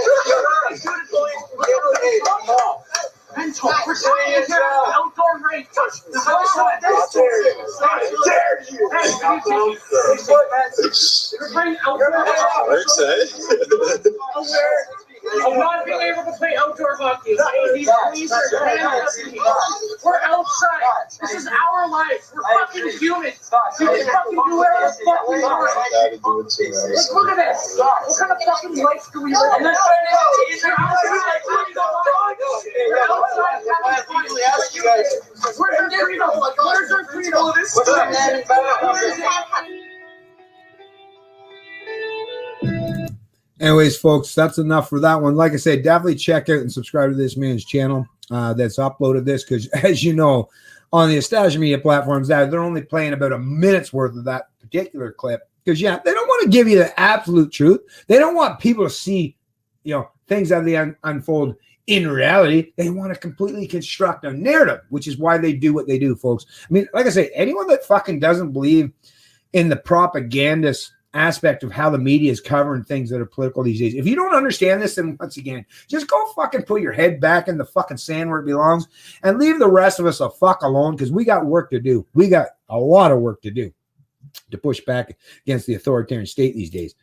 S5: Mental. We're trying to get an outdoor range. How dare you? We're playing outdoor I'm not being able to play outdoor hockey. We're outside. This is our life. We're fucking humans. We can fucking do whatever the fuck we want. Look at this. What kind of fucking life do we live? And that's we're Where's our freedom? Where's our freedom?
S1: Anyways, folks, that's enough for that one. Like I said, definitely check out and subscribe to this man's channel that's uploaded this, because as you know, on the established media platforms, that they're only playing about a minute's worth of that particular clip, because they don't want to give you the absolute truth. They don't want people to see, things as they unfold in reality. They want to completely construct a narrative, which is why they do what they do, folks. I mean, like I say, anyone that fucking doesn't believe in the propagandist aspect of how the media is covering things that are political these days, if you don't understand this, then once again, just go fucking put your head back in the fucking sand where it belongs and leave the rest of us the fuck alone, because we got work to do. We got a lot of work to do to push back against the authoritarian state these days.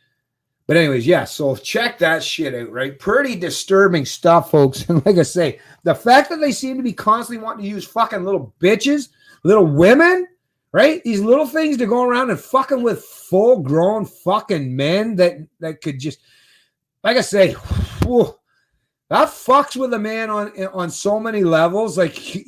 S1: But anyways, so check that shit out, right? Pretty disturbing stuff, folks. And like I say, the fact that they seem to be constantly wanting to use fucking little bitches, little women, right? These little things to go around and fucking with full-grown fucking men that could just, like I say, whew, that fucks with a man on so many levels. Like,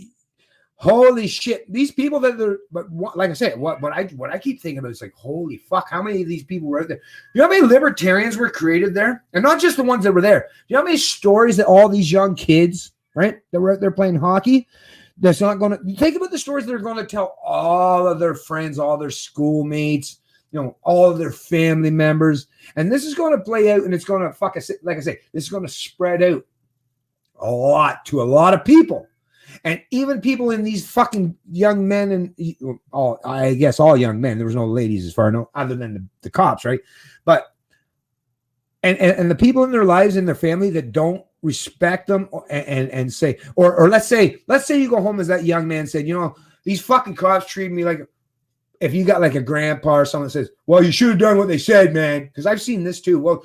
S1: holy shit, these people like I say, what I keep thinking about is like, holy fuck, how many of these people were out there? You know how many libertarians were created there? And not just the ones that were there. You know how many stories that all these young kids, right, that were out there playing hockey, that's not going to think about the stories they're going to tell all of their friends, all their schoolmates, all of their family members. And this is going to play out, and it's going to like I say, this is going to spread out a lot to a lot of people. And even people in these fucking young men, and I guess all young men, there was no ladies as far as I know, other than the cops, right? But and the people in their lives and their family that don't respect them and say, or let's say you go home as that young man said, these fucking cops treat me like, if you got like a grandpa or someone that says, well, you should have done what they said, man. Because I've seen this too.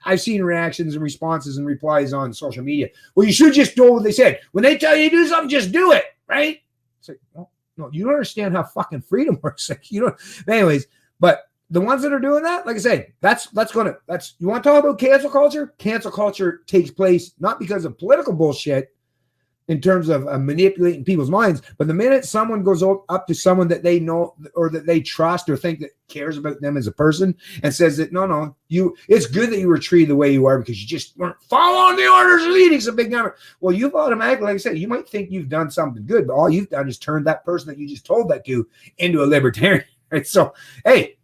S1: I've seen reactions and responses and replies on social media. Well, you should just do what they said. When they tell you to do something, just do it, right? It's like, no, you don't understand how fucking freedom works. Like, anyways, but the ones that are doing that, like I say, you want to talk about cancel culture? Cancel culture takes place not because of political bullshit in terms of manipulating people's minds, but the minute someone goes up to someone that they know or that they trust or think that cares about them as a person and says that, no, it's good that you were treated the way you are because you just weren't following the orders or leading some big number. Well, you've automatically, like I said, you might think you've done something good, but all you've done is turned that person that you just told that to into a libertarian, right? So, hey,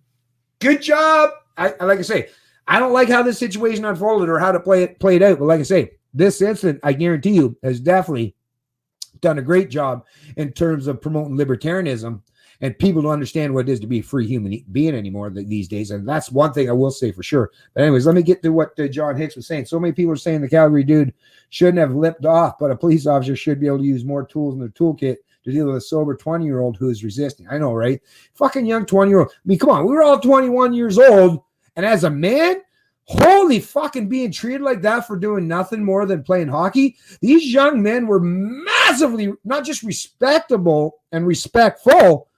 S1: good job. Like I say, I don't like how this situation unfolded or how to play it out. But like I say, this incident, I guarantee you, has definitely done a great job in terms of promoting libertarianism and people to understand what it is to be a free human being anymore these days. And that's one thing I will say for sure. But anyways, let me get to what John Hicks was saying. So many people are saying the Calgary dude shouldn't have lipped off, but a police officer should be able to use more tools in their toolkit to deal with a sober 20-year-old who is resisting. I know, right? Fucking young 20-year-old. I mean, come on. We were all 21 years old. And as a man, holy fucking being treated like that for doing nothing more than playing hockey. These young men were massively, not just respectable and respectful,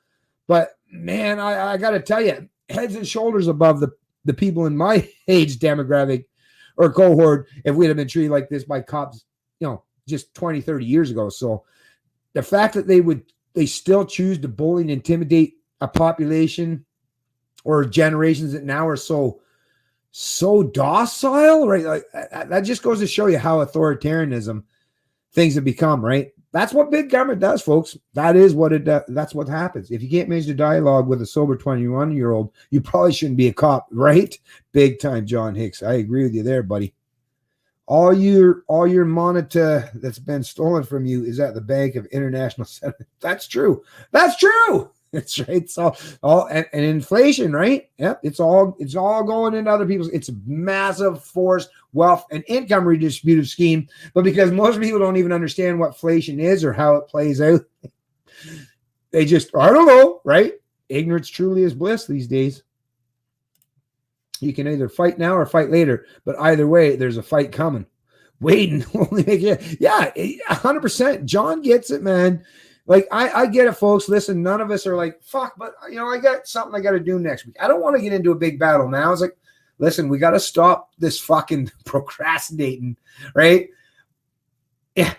S1: but man, I got to tell you, heads and shoulders above the people in my age demographic or cohort if we'd have been treated like this by cops, just 20, 30 years ago. So the fact that they still choose to bully and intimidate a population or generations that now are so docile, right? Like that just goes to show you how authoritarianism things have become, right? That's what big government does, folks. That is what it does. That's what happens. If you can't manage a dialogue with a sober 21-year-old, you probably shouldn't be a cop, right? Big time, John Hicks. I agree with you there, buddy. All your moneta that's been stolen from you is at the Bank of International Settlement. That's true. That's true. That's right. So all and inflation, right? Yep. It's all going into other people's. It's a massive forced wealth and income redistributive scheme. But because most people don't even understand what inflation is or how it plays out, they just, I don't know, right? Ignorance truly is bliss these days. You can either fight now or fight later, but either way, there's a fight coming. Waiting only make it. Yeah, 100%. John gets it, man. Like, I get it, folks. Listen, none of us are like, fuck, but, I got something I got to do next week. I don't want to get into a big battle now. It's like, listen, we got to stop this fucking procrastinating, right? Yeah.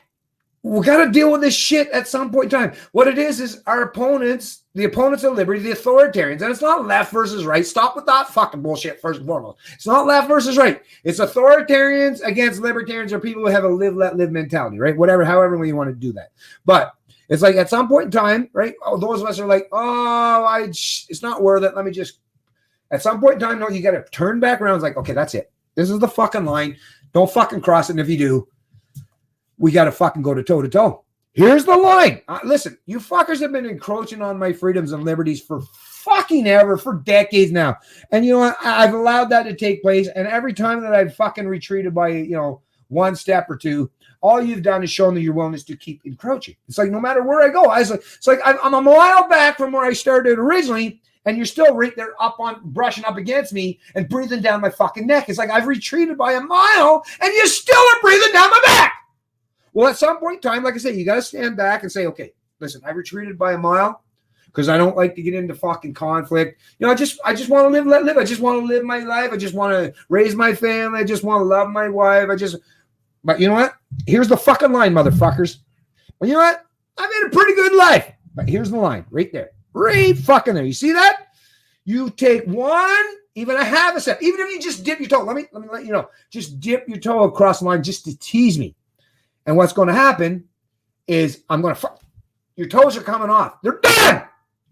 S1: We got to deal with this shit at some point in time. What it is our opponents, the opponents of liberty, the authoritarians, and it's not left versus right. Stop with that fucking bullshit first and foremost. It's not left versus right. It's authoritarians against libertarians or people who have a live, let live mentality, right? Whatever, however way you want to do that. But it's like at some point in time, right? Those of us are like, it's not worth it. Let me just, at some point in time, no, you got to turn back around. It's like, okay, that's it. This is the fucking line. Don't fucking cross it. And if you do, we got to fucking go to toe to toe. Here's the line. Listen, you fuckers have been encroaching on my freedoms and liberties for fucking ever, for decades now. And you know what? I've allowed that to take place. And every time that I've fucking retreated by, one step or two, all you've done is shown that your willingness to keep encroaching. It's like no matter where I go, it's like I'm a mile back from where I started originally, and you're still right there brushing up against me and breathing down my fucking neck. It's like I've retreated by a mile, and you still are breathing down my back. Well, at some point in time, like I say, you got to stand back and say, okay, listen, I retreated by a mile because I don't like to get into fucking conflict. I just want to live, let live. I just want to live my life. I just want to raise my family. I just want to love my wife. But you know what? Here's the fucking line, motherfuckers. Well, you know what? I've had a pretty good life. But here's the line right there. Right fucking there. You see that? You take one, even a half a step. Even if you just dip your toe. Let me let you know. Just dip your toe across the line just to tease me. And what's going to happen is I'm going to your toes are coming off. They're done.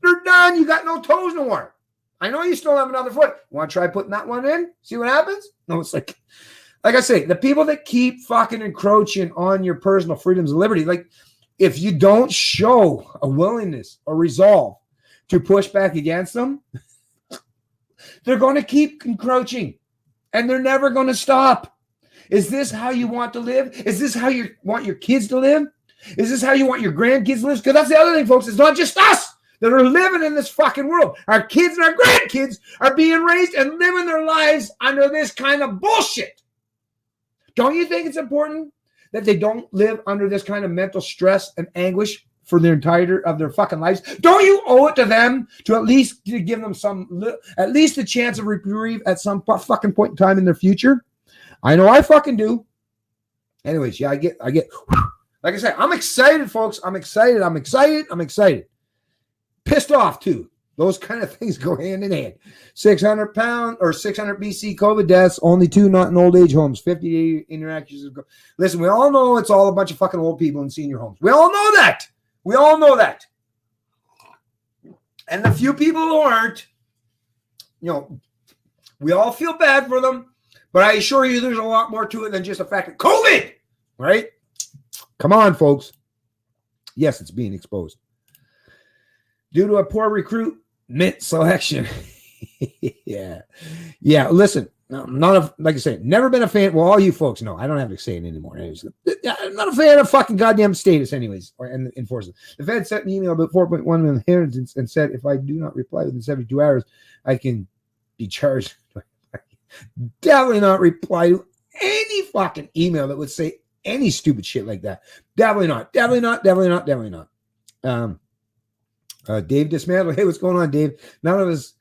S1: They're done. You got no toes no more. I know you still have another foot. You want to try putting that one in? See what happens? No, it's like I say, the people that keep fucking encroaching on your personal freedoms and liberty, like if you don't show a willingness or resolve to push back against them, they're going to keep encroaching and they're never going to stop. Is this how you want to live? Is this how you want your kids to live? Is this how you want your grandkids to live? Because that's the other thing, folks. It's not just us that are living in this fucking world. Our kids and our grandkids are being raised and living their lives under this kind of bullshit. Don't you think it's important that they don't live under this kind of mental stress and anguish for their entirety of their fucking lives? Don't you owe it to them to at least give them at least a chance of reprieve at some fucking point in time in their future? I know I fucking do. Anyways, yeah, I get, like I said, I'm excited, folks. I'm excited. Pissed off too. Those kind of things go hand in hand. 600 BC COVID deaths, only 2 not in old age homes, 50 interactions. Listen, we all know it's all a bunch of fucking old people in senior homes. We all know that. And the few people who aren't, we all feel bad for them. But I assure you there's a lot more to it than just the fact of COVID, right? Come on, folks. Yes, it's being exposed. Due to a poor recruitment selection. Yeah. Listen, like I said, never been a fan. Well, all you folks know, I don't have to say it anymore. I'm not a fan of fucking goddamn status anyways, and enforcement. The Fed sent an email about 4.1 million inheritance and said, if I do not reply within 72 hours, I can be charged. Definitely not reply to any fucking email that would say any stupid shit like that. Definitely not. Dave Dismantle. Hey, what's going on, Dave? None of us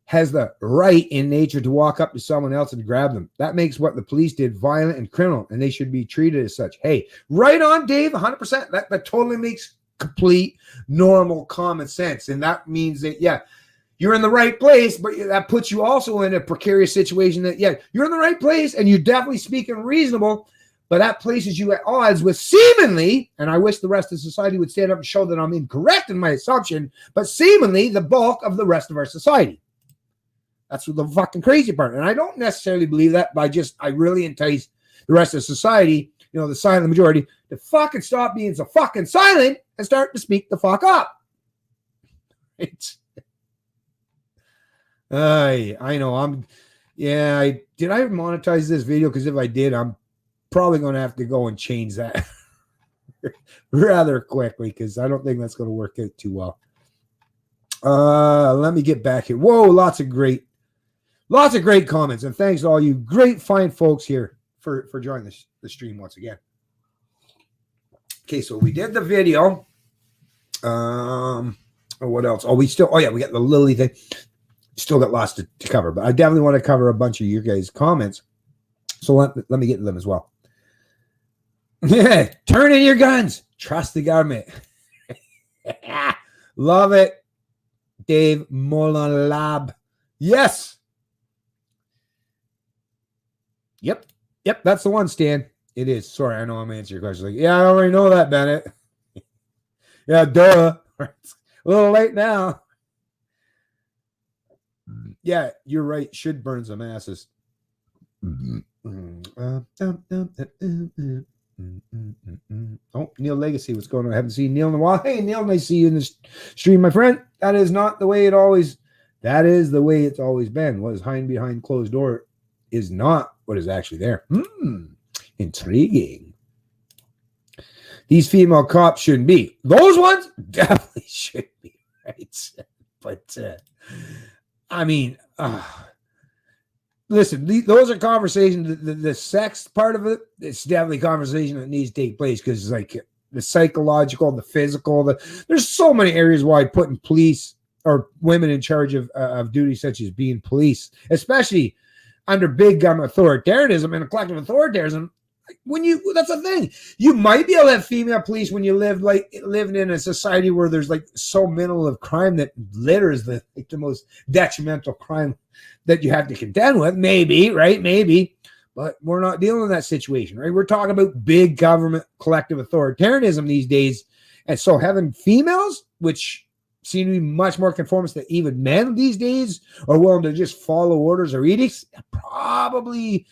S1: has the right in nature to walk up to someone else and grab them. That makes what the police did violent and criminal, and they should be treated as such. Hey, right on, Dave, 100%. That totally makes complete, normal, common sense. And that means that, yeah, you're in the right place, but that puts you also in a precarious situation that, yeah, you're in the right place and you're definitely speaking reasonable, but that places you at odds with seemingly, and I wish the rest of society would stand up and show that I'm incorrect in my assumption, but seemingly the bulk of the rest of our society. That's the fucking crazy part. And I don't necessarily believe that, but I really entice the rest of society, you know, the silent majority, to fucking stop being so fucking silent and start to speak the fuck up. It's, I know did I monetize this video? Because if I did, I'm probably going to have to go and change that rather quickly, because I don't think that's going to work out too well. Let me get back here. Whoa, lots of great comments, and thanks to all you great fine folks here for joining the stream once again. Okay, so we did the video. What else? We got the Lily thing. Still got lots to cover, but I definitely want to cover a bunch of your guys' comments. So let me get to them as well. Turn in your guns. Trust the government. Love it. Dave Molalab. Yes. Yep, that's the one, Stan. It is. Sorry, I know I'm answering your question. Like, yeah, I already know that, Bennett. Yeah, duh. A little late now. Yeah, you're right. Should burn some asses. Oh, Neil Legacy, what's going on? I haven't seen Neil in a while. Hey, Neil, nice to see you in the stream, my friend. That is not the way it always. That is the way it's always been. What is hiding behind closed door is not what is actually there. Intriguing. These female cops shouldn't be. Those ones definitely should be, right? But I mean, listen, those are conversations. The sex part of it, it's definitely a conversation that needs to take place, because it's like the psychological, the physical. There's so many areas why putting police or women in charge of duties such as being police, especially under big government authoritarianism and a collective authoritarianism. That's the thing. You might be able to have female police when you living in a society where there's like so minimal of crime that litter is the most detrimental crime that you have to contend with. Maybe, right? Maybe. But we're not dealing with that situation, right? We're talking about big government collective authoritarianism these days. And so having females, which seem to be much more conformist than even men these days, are willing to just follow orders or edicts, probably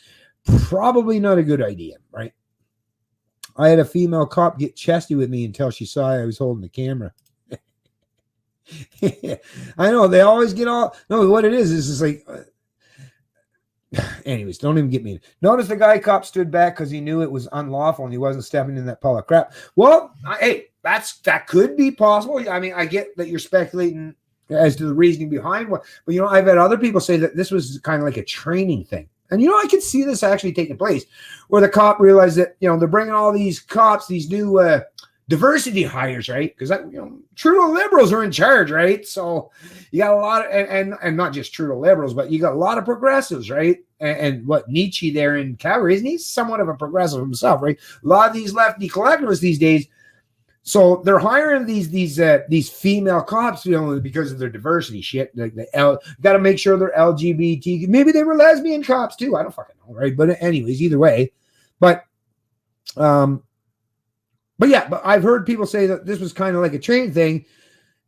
S1: not a good idea, right? I had a female cop get chesty with me until she saw I was holding the camera. I know, they always get all... No, what it is like... anyways, don't even get me... Notice the guy cop stood back because he knew it was unlawful and he wasn't stepping in that pile of crap. Well, hey, that could be possible. I mean, I get that you're speculating as to the reasoning behind what... But, you know, I've had other people say that this was kind of like a training thing. And, you know, I could see this actually taking place where the cop realized that, you know, they're bringing all these cops, these new diversity hires, right? Because, you know, Trudeau liberals are in charge, right? So you got a lot of, and not just Trudeau liberals, but you got a lot of progressives, right? And what Nietzsche there in Calgary, isn't he somewhat of a progressive himself, right? A lot of these lefty collectivists these days. So they're hiring these female cops, you know, because of their diversity shit. Like got to make sure they're LGBT. Maybe they were lesbian cops too. I don't fucking know, right? But anyways, either way, but I've heard people say that this was kind of like a train thing,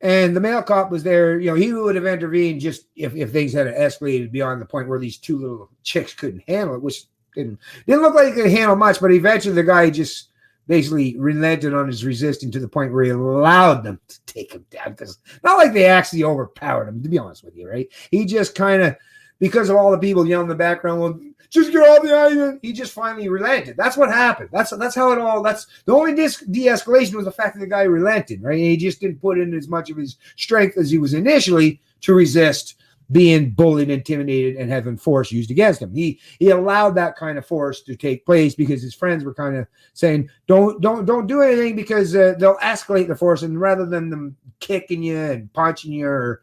S1: and the male cop was there. You know, he would have intervened just if things had escalated beyond the point where these two little chicks couldn't handle it, which didn't look like they could handle much. But eventually, the guy just basically relented on his resisting to the point where he allowed them to take him down. Because not like they actually overpowered him, to be honest with you, right? He just kind of, because of all the people yelling in the background, well, just get off the island. He just finally relented. That's what happened. That's how it all. That's the only de-escalation was the fact that the guy relented, right? And he just didn't put in as much of his strength as he was initially to resist being bullied, intimidated, and having force used against him. He allowed that kind of force to take place because his friends were kind of saying, don't do anything because they'll escalate the force, and rather than them kicking you and punching you or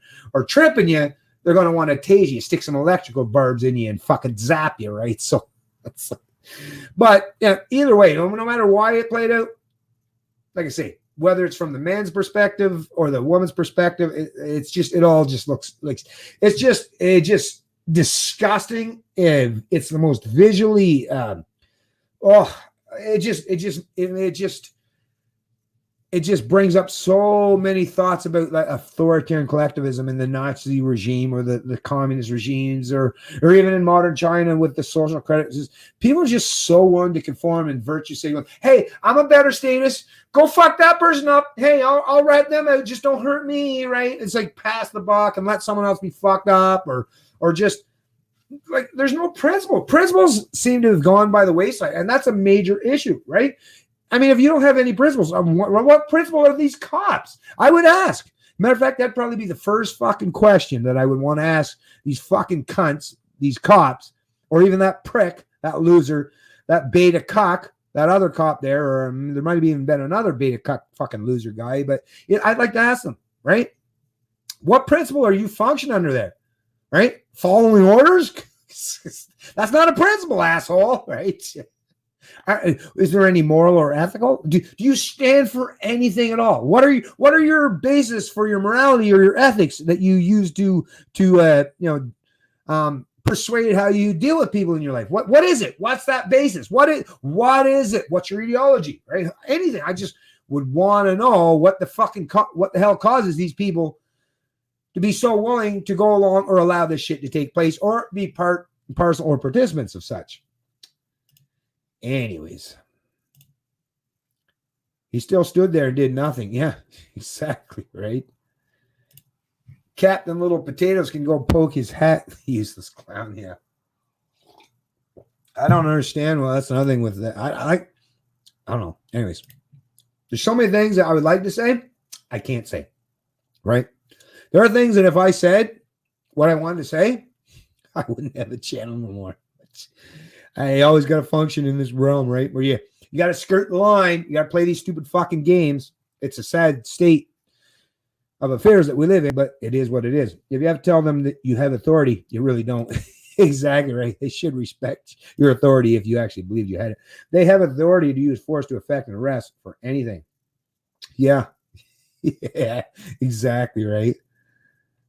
S1: tripping you, they're going to want to tase you, stick some electrical barbs in you and fucking zap you, right? So, but yeah, either way, no matter why it played out, like I say, whether it's from the man's perspective or the woman's perspective, it all just looks like it's just disgusting. And it's the most visually, it it just brings up so many thoughts about like authoritarian collectivism in the Nazi regime or the communist regimes or even in modern China with the social credits. People are just so willing to conform and virtue signaling. Hey, I'm a better status. Go fuck that person up. Hey, I'll rat them out. Just don't hurt me, right? It's like pass the buck and let someone else be fucked up or just like there's no principle. Principles seem to have gone by the wayside, and that's a major issue, right? I mean, if you don't have any principles, what principle are these cops? I would ask. Matter of fact, that'd probably be the first fucking question that I would want to ask these fucking cunts, these cops, or even that prick, that loser, that beta cock, that other cop there, or there might have even been another beta cock fucking loser guy, but I'd like to ask them, right? What principle are you functioning under there, right? Following orders? That's not a principle, asshole, right? Is there any moral or ethical? Do you stand for anything at all? What are your basis for your morality or your ethics that you use to persuade how you deal with people in your life? What is it? What's that basis? What is it? What's your ideology? Right? Anything. I just would want to know what the hell causes these people to be so willing to go along or allow this shit to take place or be part and parcel or participants of such. Anyways, he still stood there and did nothing. Yeah, exactly, right? Captain Little Potatoes can go poke his hat. Useless clown, yeah. I don't understand. Well, that's another thing with that. I don't know. Anyways, there's so many things that I would like to say, I can't say, right? There are things that if I said what I wanted to say, I wouldn't have a channel no more. I always got to function in this realm, right? Where you got to skirt the line. You got to play these stupid fucking games. It's a sad state of affairs that we live in, but it is what it is. If you have to tell them that you have authority, you really don't. Exactly right. They should respect your authority if you actually believe you had it. They have authority to use force to effect an arrest for anything. Yeah. Yeah, exactly right.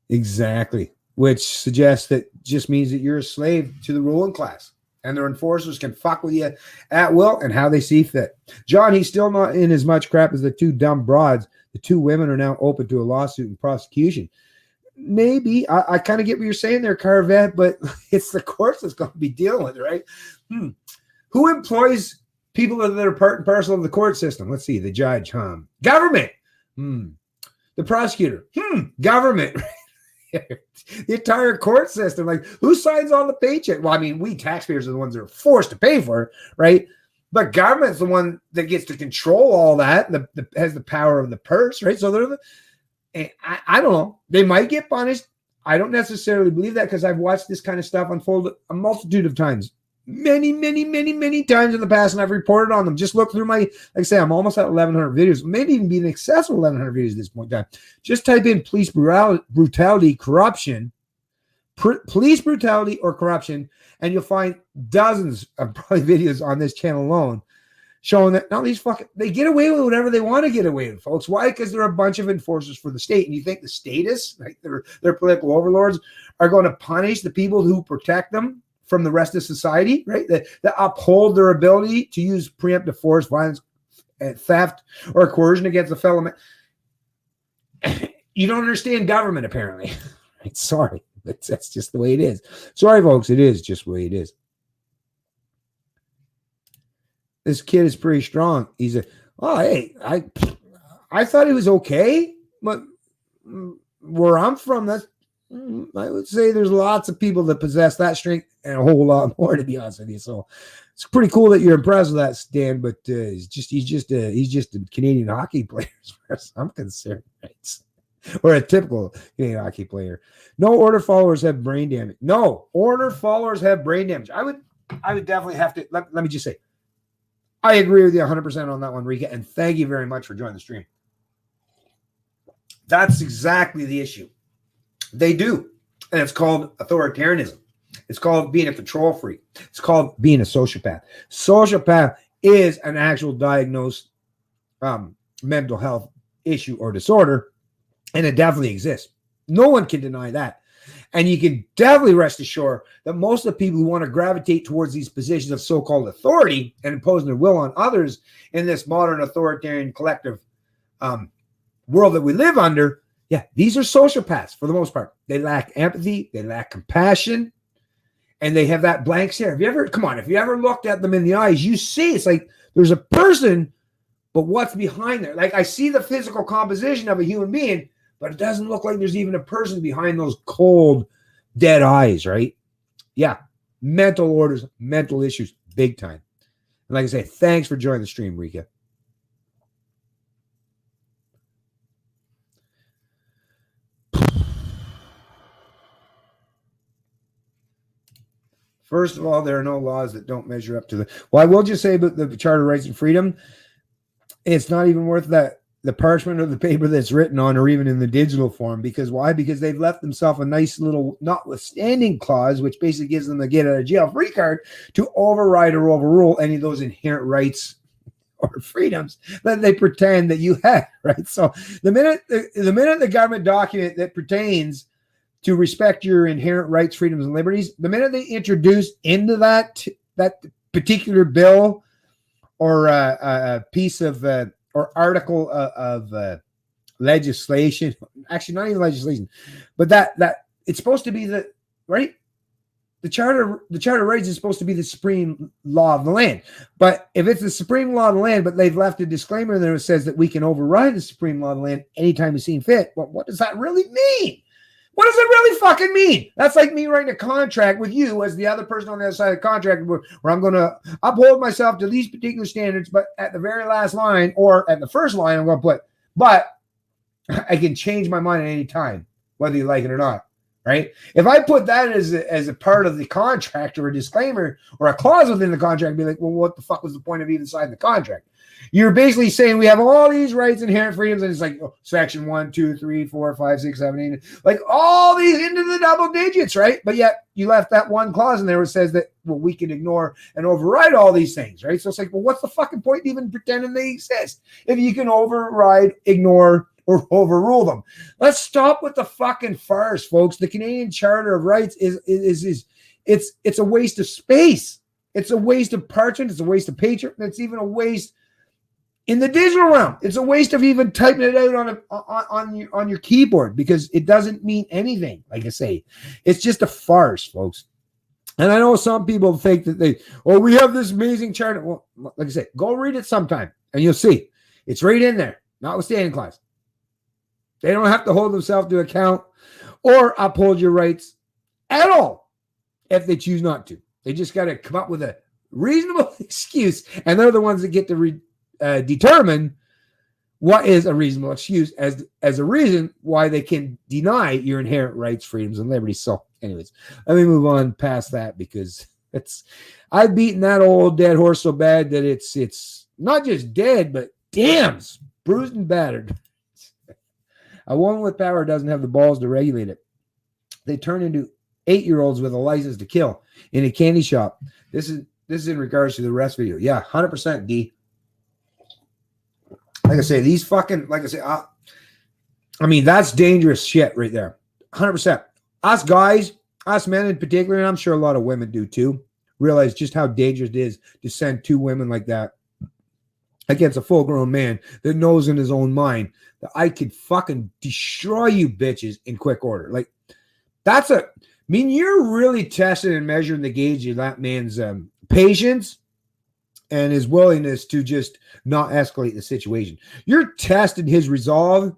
S1: Exactly. Which suggests that just means that you're a slave to the ruling class. And their enforcers can fuck with you at will and how they see fit. John, he's still not in as much crap as the two dumb broads. The two women are now open to a lawsuit and prosecution. Maybe. I kind of get what you're saying there, Carvet, but it's the courts that's going to be dealing with it, right? Who employs people that are part and parcel of the court system? Let's see. The judge, government. The prosecutor. Government. The entire court system, like who signs on the paycheck? Well, I mean, we taxpayers are the ones that are forced to pay for it, right? But government's the one that gets to control all that, has the power of the purse, right? So they're I don't know. They might get punished. I don't necessarily believe that because I've watched this kind of stuff unfold a multitude of times. Many times in the past, and I've reported on them. Just look through my, like I say, I'm almost at 1,100 videos, maybe even be in excess of 1,100 videos at this point in time. Just type in police brutality, corruption, police brutality or corruption, and you'll find dozens of probably videos on this channel alone showing that now these they get away with whatever they want to get away with, folks. Why? Because they're a bunch of enforcers for the state. And you think the statists, like their political overlords, are going to punish the people who protect them from the rest of society, right? That uphold their ability to use preemptive force, violence, theft, or coercion against a fellow man. You don't understand government, apparently. Right? Sorry, but that's just the way it is. Sorry, folks, it is just the way it is. This kid is pretty strong. He's hey, I thought he was okay, but where I'm from, I would say there's lots of people that possess that strength and a whole lot more, to be honest with you. So it's pretty cool that you're impressed with that, Stan. But he's just a Canadian hockey player, as far as I'm concerned, right? Or a typical Canadian hockey player. No order followers have brain damage. No order followers have brain damage. I would definitely have to. Let me just say, I agree with you 100% on that one, Rika. And thank you very much for joining the stream. That's exactly the issue. They do. And it's called authoritarianism. It's called being a control freak. It's called being a sociopath. Sociopath is an actual diagnosed mental health issue or disorder, and it definitely exists. No one can deny that. And you can definitely rest assured that most of the people who want to gravitate towards these positions of so-called authority and imposing their will on others in this modern authoritarian collective world that we live under, yeah, these are sociopaths for the most part. They lack empathy, they lack compassion, and they have that blank stare. If you ever looked at them in the eyes, you see it's like there's a person, but what's behind there? Like I see the physical composition of a human being, but it doesn't look like there's even a person behind those cold, dead eyes, right? Yeah, mental orders, mental issues, big time. And like I say, thanks for joining the stream, Rika. First of all, there are no laws that don't measure up to the. Well, I will just say about the Charter of Rights and Freedom, it's not even worth the parchment or the paper that's written on, or even in the digital form. Because why? Because they've left themselves a nice little notwithstanding clause, which basically gives them the get out of jail free card to override or overrule any of those inherent rights or freedoms that they pretend that you have. Right. So the minute the government document that pertains to respect your inherent rights, freedoms, and liberties, the minute they introduce into that particular bill or a piece of or article of legislation, actually not even legislation, but that it's supposed to be the right. The Charter of Rights is supposed to be the supreme law of the land. But if it's the supreme law of the land, but they've left a disclaimer there that says that we can override the supreme law of the land anytime we see fit, well, what does that really mean? What does it really fucking mean? That's like me writing a contract with you as the other person on the other side of the contract where I'm going to uphold myself to these particular standards, but at the very last line or at the first line, I'm going to put, but I can change my mind at any time, whether you like it or not, right? If I put that as a part of the contract or a disclaimer or a clause within the contract, I'd be like, well, what the fuck was the point of even signing the contract? You're basically saying we have all these rights, inherent freedoms, and it's like section 1, 2, 3, 4, 5, 6, 7, 8, like all these into the double digits, right? But yet you left that one clause in there that says that, well, we can ignore and override all these things, right? So it's like, well, what's the fucking point even pretending they exist if you can override, ignore, or overrule them? Let's stop with the fucking farce, folks. The Canadian Charter of Rights is it's a waste of space. It's a waste of parchment. It's a waste of paper. It's even a waste in the digital realm. It's a waste of even typing it out on your keyboard because it doesn't mean anything. Like I say, it's just a farce, folks. And I know some people think that we have this amazing charter. Well, like I say, go read it sometime and you'll see it's right in there, notwithstanding clause. They don't have to hold themselves to account or uphold your rights at all if they choose not to. They just got to come up with a reasonable excuse, and they're the ones that get to determine what is a reasonable excuse as a reason why they can deny your inherent rights, freedoms, and liberties. So, anyways, let me move on past that because I've beaten that old dead horse so bad that it's not just dead, but damn, bruised and battered. A woman with power doesn't have the balls to regulate it. They turn into 8-year-olds with a license to kill in a candy shop. This is in regards to the rest video. Yeah, 100% D. Like I say, I mean, that's dangerous shit right there. 100%. Us guys, us men in particular, and I'm sure a lot of women do too, realize just how dangerous it is to send 2 women like that against a full-grown man that knows in his own mind that I could fucking destroy you bitches in quick order. Like, you're really testing and measuring the gauge of that man's patience and his willingness to just not escalate the situation. You're testing his resolve,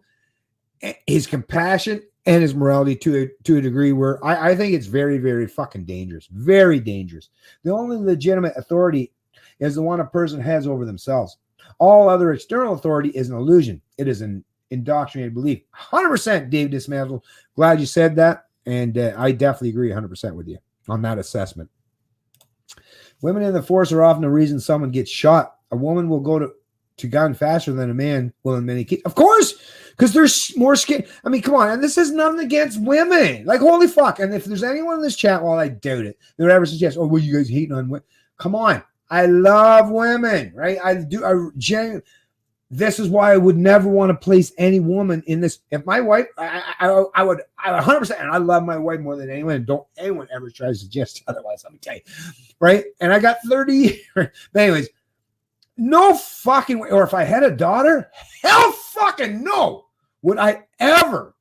S1: his compassion, and his morality to a degree where I think it's very, very fucking dangerous. Very dangerous. The only legitimate authority is the one a person has over themselves. All other external authority is an illusion. It is an indoctrinated belief. 100% Dave Dismantle. Glad you said that. And I definitely agree 100% with you on that assessment. Women in the force are often the reason someone gets shot. A woman will go to gun faster than a man will in many cases. Of course, because there's more skin. I mean, come on. And this is nothing against women. Like, holy fuck. And if there's anyone in this chat, well, I doubt it, that would ever suggest, oh, well, you guys hating on women. Come on. I love women, right? I genuinely. This is why I would never want to place any woman in this. If my wife, I would 100%, and I love my wife more than anyone. And don't anyone ever try to suggest otherwise. Let me tell you, right? And I got 30 years. But anyways, no fucking way. Or if I had a daughter, hell fucking no, would I ever,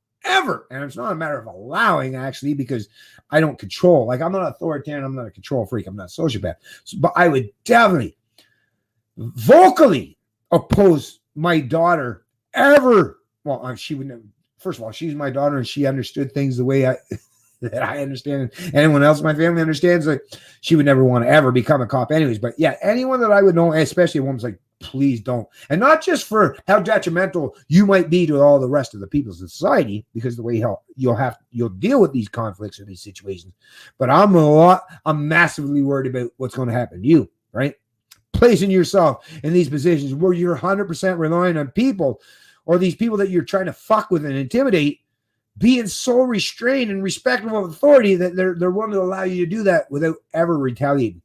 S1: and it's not a matter of allowing, actually, because I don't control. Like, I'm not authoritarian. I'm not a control freak. I'm not a sociopath. But I would definitely vocally oppose my daughter ever. Well, she would never. First of all, she's my daughter, and she understood things the way that I understand, and anyone else in my family understands. Like, she would never want to ever become a cop anyways. But yeah, anyone that I would know, especially a woman's like, please don't. And not just for how detrimental you might be to all the rest of the people in society, because the way you'll deal with these conflicts or these situations. But I'm massively worried about what's going to happen to you, right? Placing yourself in these positions where you're 100% relying on people, or these people that you're trying to fuck with and intimidate, being so restrained and respectful of authority that they're willing to allow you to do that without ever retaliating.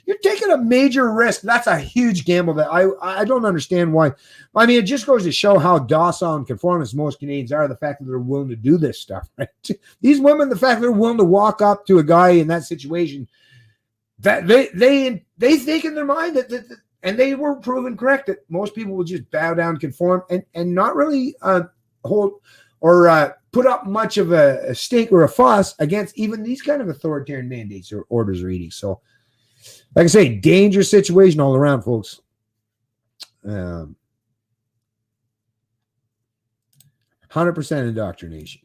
S1: You're taking a major risk. That's a huge gamble that I don't understand why. I mean, it just goes to show how docile and conformist most Canadians are, the fact that they're willing to do this stuff, right? These women, the fact that they're willing to walk up to a guy in that situation, that they think in their mind that and they were proven correct, that most people will just bow down, conform, and not really hold or put up much of a stake or a fuss against even these kind of authoritarian mandates or orders or edicts. So, like I say, dangerous situation all around, folks. 100% indoctrination.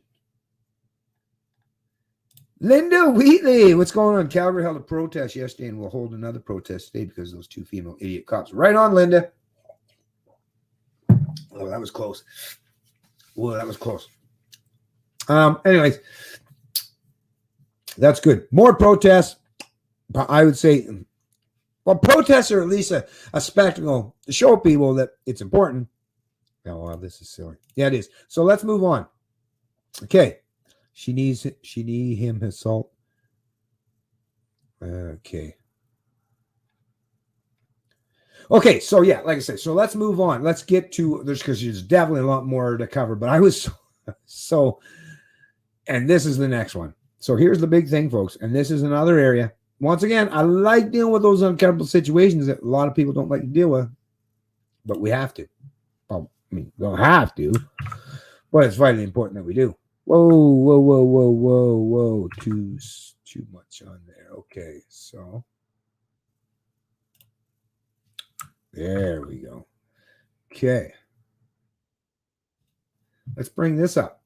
S1: Linda Wheatley, what's going on? Calgary held a protest yesterday and will hold another protest today because of those two female idiot cops. Right on, Linda. Oh, that was close. Whoa, that was close. Anyways, that's good. More protests. But I would say, well, protests are at least a spectacle to show people that it's important. Oh, wow, this is silly. Yeah, it is. So let's move on. Okay. She needs him assault. Okay. Okay, so yeah, like I said, so let's move on. Let's get to this because there's definitely a lot more to cover. But I was so, and this is the next one. So here's the big thing, folks, and this is another area. Once again, I like dealing with those uncomfortable situations that a lot of people don't like to deal with, but we have to. Well, I mean, we don't have to, but it's vitally important that we do. Whoa. Too much on there. Okay, so there we go. Okay. Let's bring this up.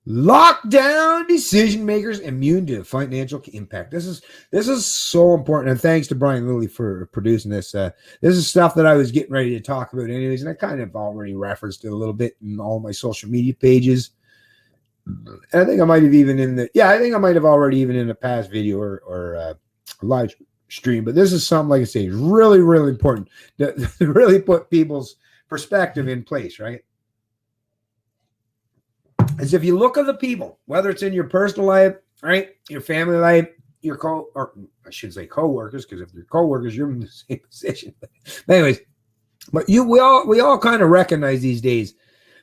S1: Lockdown decision makers immune to financial impact. This is so important, and thanks to Brian Lilly for producing this. This is stuff that I was getting ready to talk about anyways, and I kind of already referenced it a little bit in all my social media pages. And I think I might have already even in a past video or live stream. But this is something, like I say, is really, really important to really put people's perspective in place, right? Is if you look at the people, whether it's in your personal life, right, your family life, your co-workers, because if they're co-workers, you're in the same position. But anyways, but we all kind of recognize these days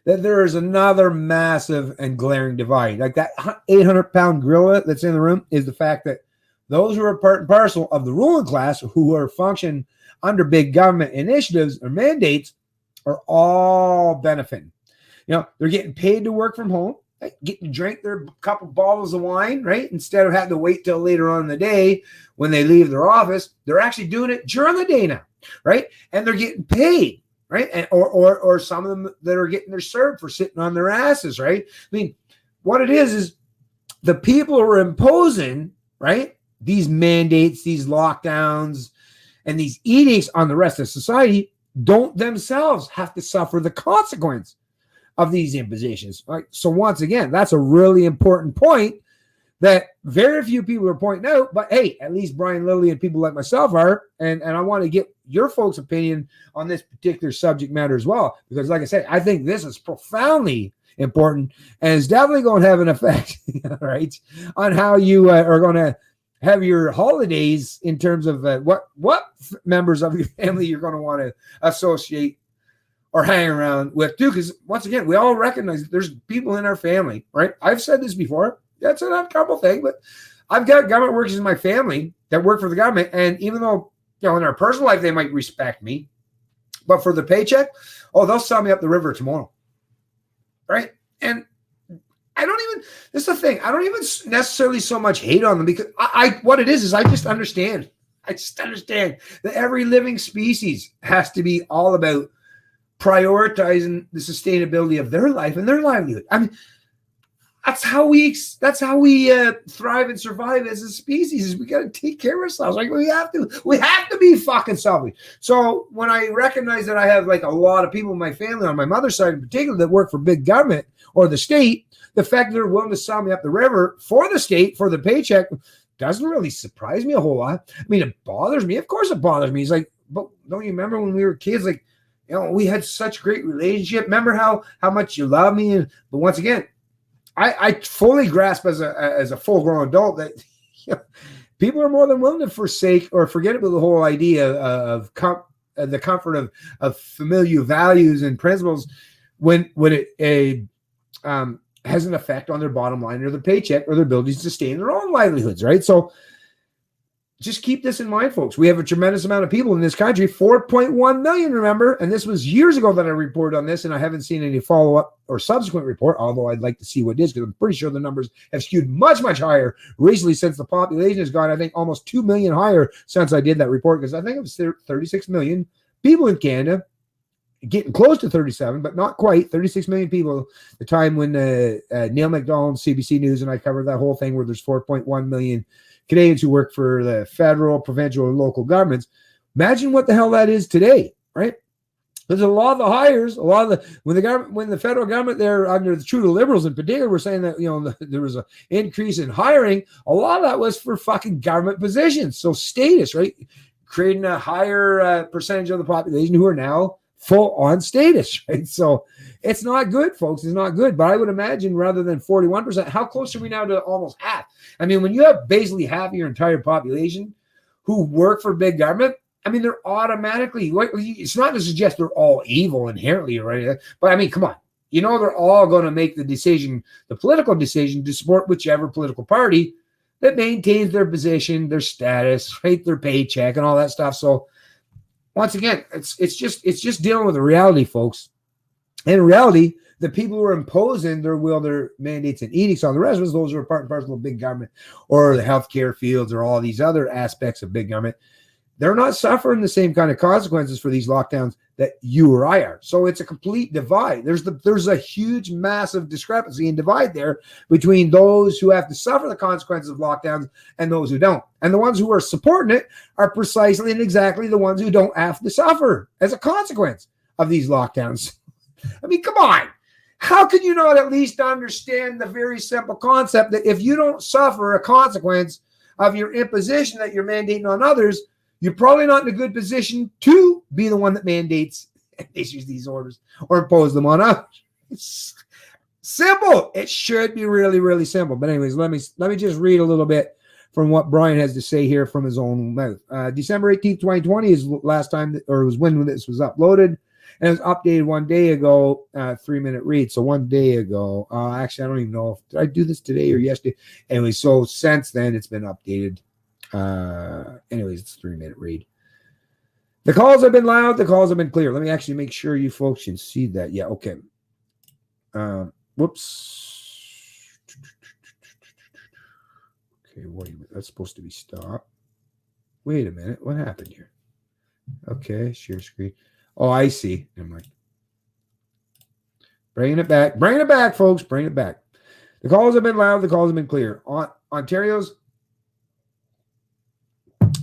S1: that there is another massive and glaring divide. Like that 800-pound gorilla that's in the room is the fact that those who are part and parcel of the ruling class, who are function under big government initiatives or mandates, are all benefiting. You know, they're getting paid to work from home, right? Getting to drink their couple bottles of wine, right? Instead of having to wait till later on in the day when they leave their office, they're actually doing it during the day now, right? And they're getting paid, right? And or some of them that are getting their served for sitting on their asses, right? I mean, what it is the people who are imposing, right, these mandates, these lockdowns, and these edicts on the rest of society don't themselves have to suffer the consequence of these impositions. Right? So once again, that's a really important point that very few people are pointing out, but hey, at least Brian Lilly and people like myself are, and I want to get your folks' opinion on this particular subject matter as well, because like I said, I think this is profoundly important and is definitely going to have an effect, right, on how you are going to have your holidays in terms of what members of your family you're going to want to associate or hang around with too, because once again, we all recognize that there's people in our family, right? I've said this before, That's an uncomfortable thing, but I've got government workers in my family that work for the government, and even though, you know, in their personal life they might respect me, but for the paycheck, oh, they'll sell me up the river tomorrow, right? And I don't even, this is the thing, I don't even necessarily so much hate on them, because I what it is I just understand. I just understand that every living species has to be all about prioritizing the sustainability of their life and their livelihood. I mean, that's how we thrive and survive as a species. Is we got to take care of ourselves. Like we have to be fucking selfish. So when I recognize that I have like a lot of people in my family, on my mother's side in particular, that work for big government or the state, the fact that they're willing to sell me up the river for the state for the paycheck doesn't really surprise me a whole lot. I mean, it bothers me. Of course it bothers me. It's like, but don't you remember when we were kids, like, you know, we had such great relationship. Remember how much you love me? But once again, I fully grasp as a full-grown adult that, you know, people are more than willing to forsake or forget about the whole idea of the comfort of familiar values and principles when it has an effect on their bottom line or their paycheck or their ability to sustain their own livelihoods, right? So just keep this in mind, folks. We have a tremendous amount of people in this country, 4.1 million, remember? And this was years ago that I reported on this, and I haven't seen any follow-up or subsequent report, although I'd like to see what it is, because I'm pretty sure the numbers have skewed much, much higher recently, since the population has gone, I think, almost 2 million higher since I did that report, because I think it was 36 million people in Canada, getting close to 37, but not quite. 36 million people. The time when Neil McDonald, CBC News, and I covered that whole thing where there's 4.1 million Canadians who work for the federal, provincial, and local governments. Imagine what the hell that is today, right? There's a lot of the hires, when the federal government, they're under the true to liberals in particular, were saying that, you know, there was an increase in hiring. A lot of that was for fucking government positions. So status, right? Creating a higher percentage of the population who are now full on status, right? So it's not good, folks. It's not good. But I would imagine rather than 41%, how close are we now to almost half? I mean, when you have basically half of your entire population who work for big government, I mean, they're automatically, it's not to suggest they're all evil inherently, right? But I mean, come on. You know, they're all going to make the political decision to support whichever political party that maintains their position, their status, right? Their paycheck and all that stuff. So once again, it's just dealing with the reality, folks. In reality, the people who are imposing their will, their mandates and edicts on the rest of us, those who are part and parcel of big government or the healthcare fields or all these other aspects of big government, they're not suffering the same kind of consequences for these lockdowns that you or I are. So it's a complete divide. There's a huge, massive discrepancy and divide there between those who have to suffer the consequences of lockdowns and those who don't. And the ones who are supporting it are precisely and exactly the ones who don't have to suffer as a consequence of these lockdowns. I mean, come on. How can you not at least understand the very simple concept that if you don't suffer a consequence of your imposition that you're mandating on others, you're probably not in a good position to be the one that mandates and issues these orders or impose them on others. It's simple. It should be really, really simple. But anyways, let me just read a little bit from what Brian has to say here from his own mouth. December 18th, 2020 is last time, or it was when this was uploaded. And it was updated 1 day ago, 3-minute read. So 1 day ago, actually, I don't even know did I do this today or yesterday. Anyway, so since then it's been updated. Anyways, it's a 3-minute read. The calls have been loud. The calls have been clear. Let me actually make sure you folks can see that. Yeah. Okay. Whoops. Okay. Wait a minute. That's supposed to be stop. Wait a minute. What happened here? Okay. Share screen. Oh, I see. Never mind. Bringing it back. Bringing it back, folks. Bring it back. The calls have been loud. The calls have been clear. Ontario's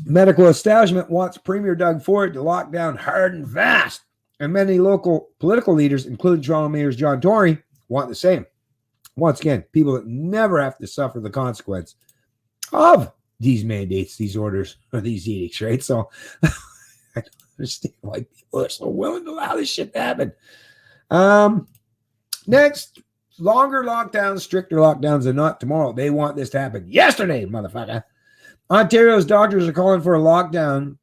S1: medical establishment wants Premier Doug Ford to lock down hard and fast. And many local political leaders, including Toronto Mayor John Tory, want the same. Once again, people that never have to suffer the consequence of these mandates, these orders, or these edicts, right? So I don't understand why people are so willing to allow this shit to happen. Next, longer lockdowns, stricter lockdowns than not tomorrow. They want this to happen yesterday, motherfucker. Ontario's doctors are calling for a lockdown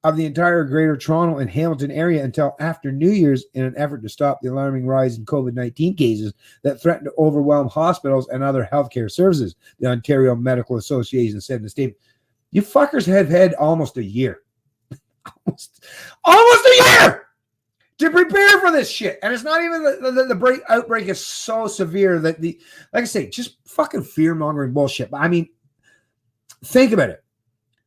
S1: of the entire Greater Toronto and Hamilton area until after New Year's in an effort to stop the alarming rise in COVID-19 cases that threaten to overwhelm hospitals and other healthcare services, the Ontario Medical Association said in a statement. You fuckers have had almost a year. almost a year to prepare for this shit. And it's not even the outbreak is so severe that like I say, just fucking fear-mongering bullshit. But I mean, think about it.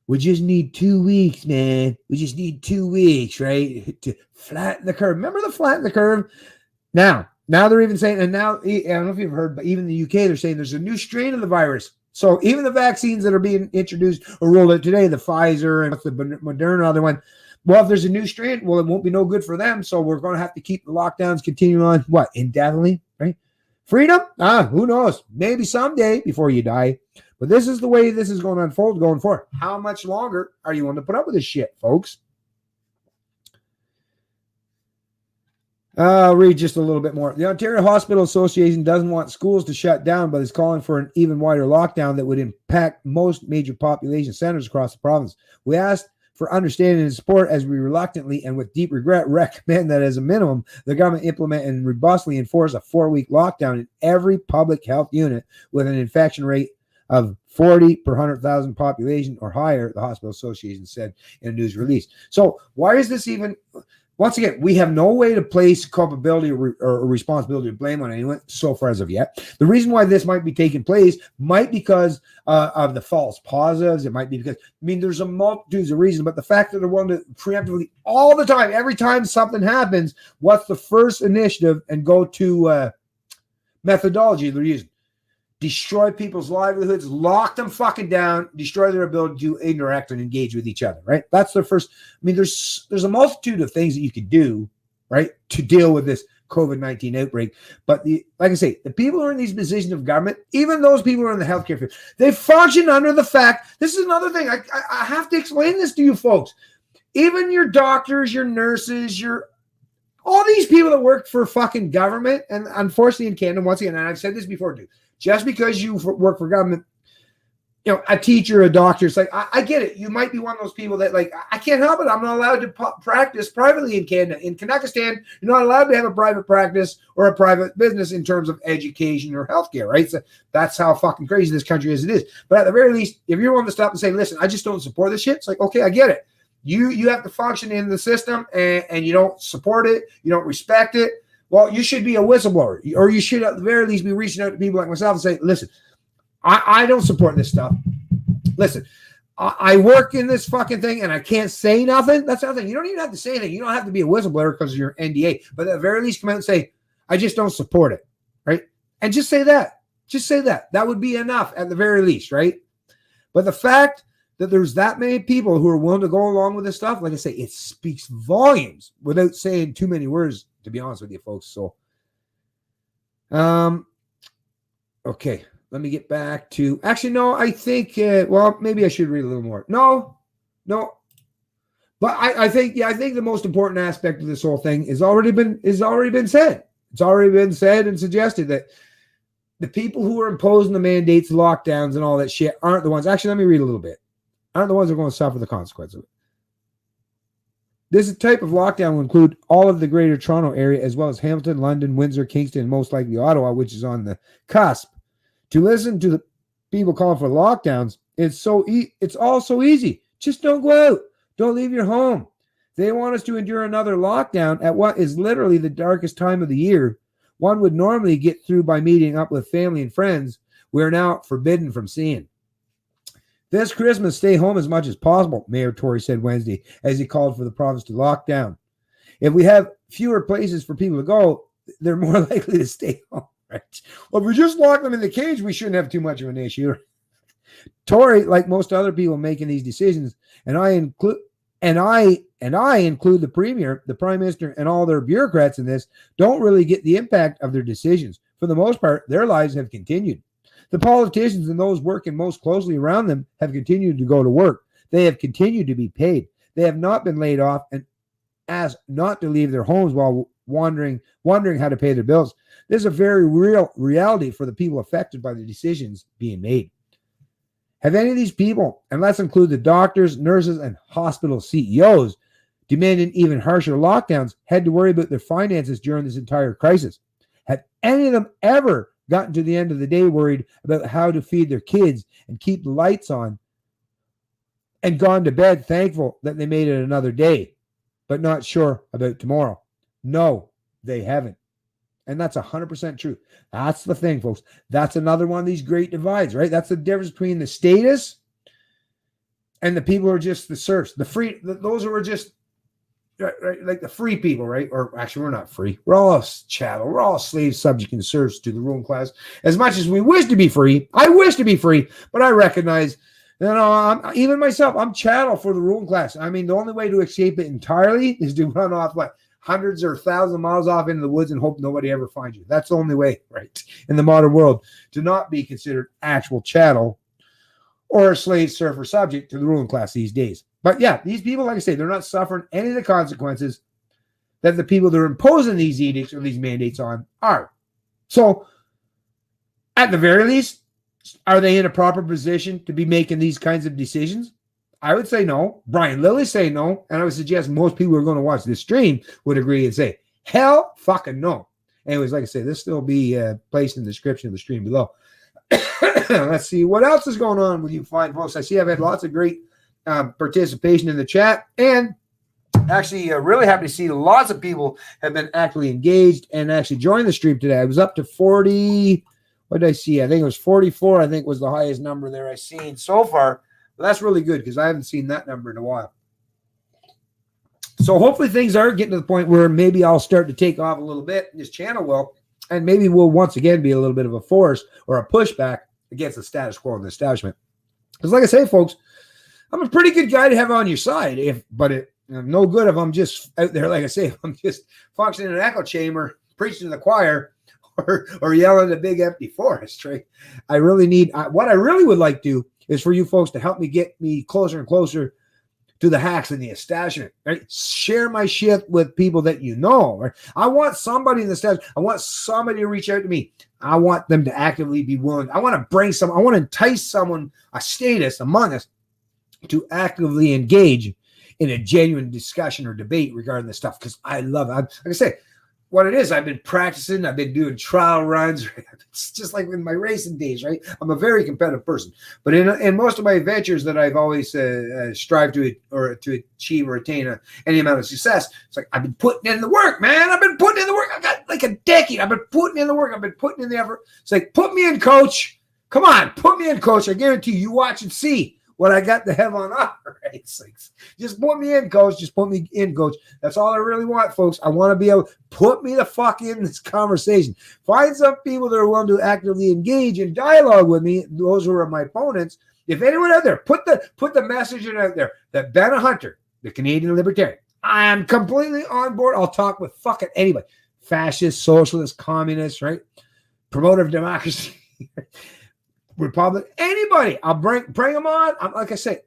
S1: We just need 2 weeks, man. We just need 2 weeks, right? To flatten the curve. Remember the flatten the curve? Now they're even saying, and now, I don't know if you've heard, but even the UK, they're saying there's a new strain of the virus. So even the vaccines that are being introduced or rolled out today, the Pfizer and the Moderna, other one, well, if there's a new strain, well, it won't be no good for them. So we're going to have to keep the lockdowns continuing on, what, indefinitely, right? Freedom? Who knows? Maybe someday before you die. But this is the way this is going to unfold going forward. How much longer are you going to put up with this shit, folks? I'll read just a little bit more. The Ontario Hospital Association doesn't want schools to shut down, but is calling for an even wider lockdown that would impact most major population centers across the province. We asked for understanding and support as we reluctantly and with deep regret recommend that as a minimum, the government implement and robustly enforce a 4-week lockdown in every public health unit with an infection rate of 40 per 100,000 population or higher, the Hospital Association said in a news release. So why is this even... Once again, we have no way to place culpability or responsibility to blame on anyone so far as of yet. The reason why this might be taking place might be because of the false positives. It might be because, there's a multitude of reasons, but the fact that they're willing to preemptively all the time, every time something happens, what's the first initiative and go-to methodology they're using? Destroy people's livelihoods, lock them fucking down, destroy their ability to interact and engage with each other, right? That's their first. There's a multitude of things that you could do, right, to deal with this COVID-19 outbreak. But like I say, the people who are in these positions of government, even those people who are in the healthcare field, they function under the fact, this is another thing, I have to explain this to you folks. Even your doctors, your nurses, all these people that work for fucking government, and unfortunately in Canada, once again, and I've said this before too, just because you work for government, a teacher, a doctor, it's like, I get it. You might be one of those people that, like, I can't help it. I'm not allowed to practice privately in Canada. In Kazakhstan, you're not allowed to have a private practice or a private business in terms of education or healthcare, right? So that's how fucking crazy this country is. It is. But at the very least, if you're willing to stop and say, listen, I just don't support this shit, it's like, okay, I get it. You have to function in the system and you don't support it. You don't respect it. Well, you should be a whistleblower, or you should at the very least be reaching out to people like myself and say, listen, I don't support this stuff. Listen, I work in this fucking thing and I can't say nothing. That's the other thing. You don't even have to say anything. You don't have to be a whistleblower because of your NDA. But at the very least, come out and say, I just don't support it, right? And just say that. Just say that. That would be enough at the very least, right? But the fact that there's that many people who are willing to go along with this stuff, like I say, it speaks volumes without saying too many words, to be honest with you folks. So, okay, let me get back to, actually, no, I think, well, maybe I should read a little more. No, but I think the most important aspect of this whole thing is already been said. It's already been said and suggested that the people who are imposing the mandates, lockdowns, and all that shit aren't the ones. Actually, let me read a little bit. Aren't the ones that are going to suffer the consequence of it. This type of lockdown will include all of the Greater Toronto area, as well as Hamilton, London, Windsor, Kingston, and most likely Ottawa, which is on the cusp. To listen to the people calling for lockdowns, it's all so easy. Just don't go out. Don't leave your home. They want us to endure another lockdown at what is literally the darkest time of the year. One would normally get through by meeting up with family and friends. We are now forbidden from seeing. This Christmas, stay home as much as possible, Mayor Tory said Wednesday, as he called for the province to lock down. If we have fewer places for people to go, they're more likely to stay home. Right? Well, if we just lock them in the cage, we shouldn't have too much of an issue. Tory, like most other people making these decisions, and I include the Premier, the Prime Minister, and all their bureaucrats in this, don't really get the impact of their decisions. For the most part, their lives have continued. The politicians and those working most closely around them have continued to go to work. They have continued to be paid. They have not been laid off and asked not to leave their homes while wondering how to pay their bills. This is a very real reality for the people affected by the decisions being made. Have any of these people, and let's include the doctors, nurses, and hospital CEOs, demanding even harsher lockdowns, had to worry about their finances during this entire crisis? Have any of them ever gotten to the end of the day worried about how to feed their kids and keep the lights on, and gone to bed thankful that they made it another day, but not sure about tomorrow? No, they haven't. And that's 100% true. That's the thing, folks. That's another one of these great divides, right? That's the difference between the status and the people who are just the serfs. The free, those who are just right, like the free people, right? Or actually, we're not free. We're all chattel. We're all slaves, subject, and serfs to the ruling class. As much as we wish to be free, I wish to be free, but I recognize, even myself, I'm chattel for the ruling class. I mean, the only way to escape it entirely is to run off hundreds or thousands of miles off into the woods and hope nobody ever finds you. That's the only way, right, in the modern world, to not be considered actual chattel or a slave, serf, or subject to the ruling class these days. But yeah, these people, like I say, they're not suffering any of the consequences that the people that are imposing these edicts or these mandates on are. So, at the very least, are they in a proper position to be making these kinds of decisions? I would say no. Brian Lilly say no. And I would suggest most people who are going to watch this stream would agree and say, hell fucking no. Anyways, like I say, this will be placed in the description of the stream below. Let's see what else is going on with you fine folks. I see I've had lots of great participation in the chat. And actually, really happy to see lots of people have been actively engaged and actually joined the stream today. I was up to 40. What did I see? I think it was 44. I think was the highest number there I've seen so far. Well, that's really good because I haven't seen that number in a while. So hopefully things are getting to the point where maybe I'll start to take off a little bit. This channel will, and maybe we'll once again be a little bit of a force or a pushback against the status quo and the establishment. Because like I say, folks, I'm a pretty good guy to have on your side. I'm no good if I'm just out there, like I say, if I'm just functioning in an echo chamber, preaching to the choir, or yelling at a big empty forest, right? I really need, what I really would like to is for you folks to help me get me closer and closer to the hacks and the establishment, right? Share my shit with people that you know, right? I want somebody in the establishment. I want somebody to reach out to me. I want them to actively be willing. I want to entice someone, a status among us, to actively engage in a genuine discussion or debate regarding this stuff. Because I love it. Like I say, what it is, I've been practicing, I've been doing trial runs. It's just like in my racing days, right? I'm a very competitive person, but in most of my adventures that I've always strived to achieve or attain any amount of success, it's like I've been putting in the work, man. I've been putting in the work. I've got like a decade. I've been putting in the work. I've been putting in the effort. It's like, put me in, coach. Come on, put me in, coach. I guarantee you watch and see what I got to have on offer, right? It's like, just put me in, coach. Just put me in, coach. That's all I really want, folks. I want to be able to put me the fuck in this conversation. Find some people that are willing to actively engage in dialogue with me. Those who are my opponents. If anyone out there, put the message out there that Ben Hunter, the Canadian Libertarian, I am completely on board. I'll talk with fucking anybody. Fascist, socialist, communist, right? Promoter of democracy. Republic, anybody, I'll bring them on. Like I say,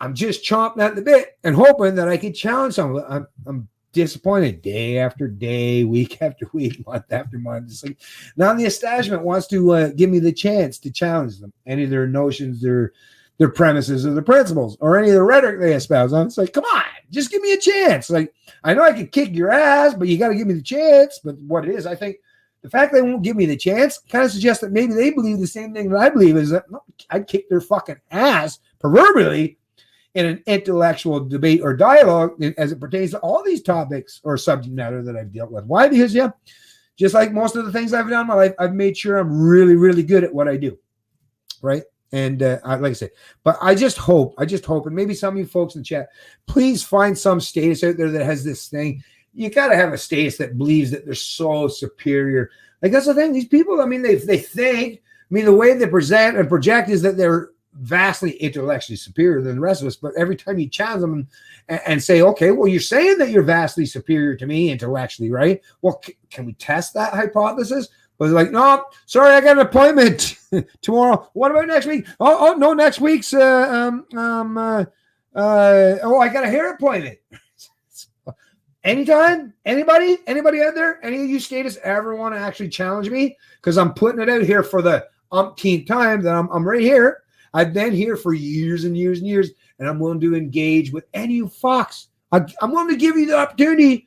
S1: I'm just chomping at the bit and hoping that I can challenge someone. I'm disappointed day after day, week after week, month after month. It's like now the establishment wants to give me the chance to challenge them, any of their notions, their premises, or their principles, or any of the rhetoric they espouse. It's like, come on, just give me a chance. Like, I know I could kick your ass, but you got to give me the chance. But what it is, I think, the fact they won't give me the chance kind of suggests that maybe they believe the same thing that I believe, is that I'd kick their fucking ass, proverbially, in an intellectual debate or dialogue as it pertains to all these topics or subject matter that I've dealt with. Why? Because, yeah, just like most of the things I've done in my life, I've made sure I'm really, really good at what I do, right? And like I say, but I just hope, and maybe some of you folks in the chat, please find some status out there that has this thing. You got to have a status that believes that they're so superior. Like, that's the thing. These people, I mean, they think, I mean, the way they present and project is that they're vastly intellectually superior than the rest of us. But every time you challenge them and say, okay, well, you're saying that you're vastly superior to me intellectually, right? Well, can we test that hypothesis? But they're like, no, sorry, I got an appointment tomorrow. What about next week? Oh, no, next week's, I got a hair appointment. Anytime, anybody out there, any of you statists ever want to actually challenge me? Because I'm putting it out here for the umpteenth time that I'm right here. I've been here for years and years and years, and I'm willing to engage with any of you fucks. I'm willing to give you the opportunity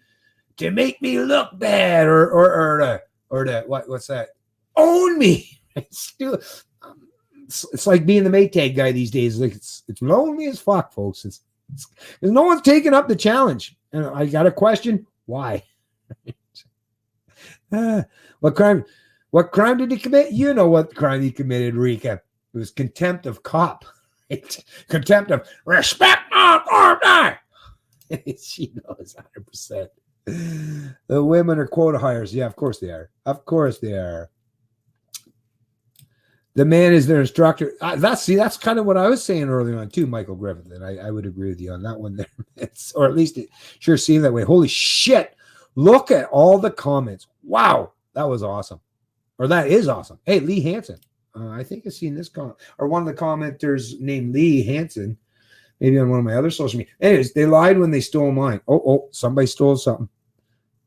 S1: to make me look bad or what's that? Own me. It's like being the Maytag guy these days. Like it's lonely as fuck, folks. It's no one's taking up the challenge. And I got a question. Why? What crime did he commit? You know what crime he committed, Rika. It was contempt of cop. Right? Contempt of respect my She knows 100%. The women are quota hires. Yeah, of course they are. Of course they are. The man is their instructor. That's kind of what I was saying earlier on too, Michael Griffith. And I would agree with you on that one there. Or at least it sure seemed that way. Holy shit. Look at all the comments. Wow. That was awesome. Or that is awesome. Hey, Lee Hansen. I think I've seen this comment. Or one of the commenters named Lee Hansen. Maybe on one of my other social media. Anyways, they lied when they stole mine. Oh, somebody stole something.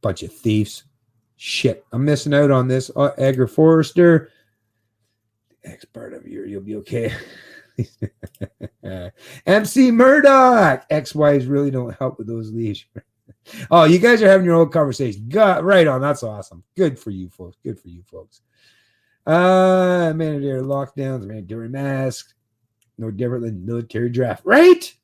S1: Bunch of thieves. Shit. I'm missing out on this. Edgar Forrester. Expert of you'll be okay. MC Murdoch. Ex-wives really don't help with those leash. Oh, you guys are having your own conversation. Right on. That's awesome. Good for you folks. Good for you folks. Mandatory lockdowns, mandatory masks. No different than military draft. Right?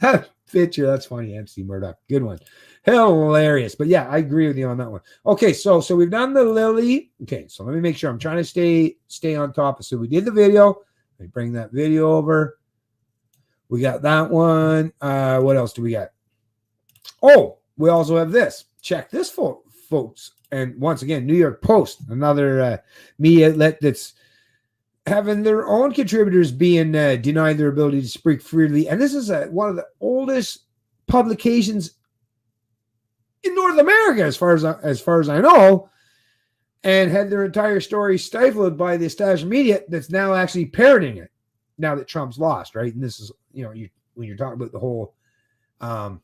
S1: That picture. That's funny, MC Murdoch. Good one. Hilarious. But yeah, I agree with you on that one. Okay, so we've done the Lily. Okay, so let me make sure I'm trying to stay on top of. So we did the video. Let me bring that video over. We got that one. What else do we got? Oh, we also have this. Check this, folks. And once again, New York Post, another media outlet that's having their own contributors being denied their ability to speak freely. And this is one of the oldest publications in North America, as far as I know, and had their entire story stifled by the established media that's now actually parroting it now that Trump's lost, right? And this is, when you're talking about the whole, what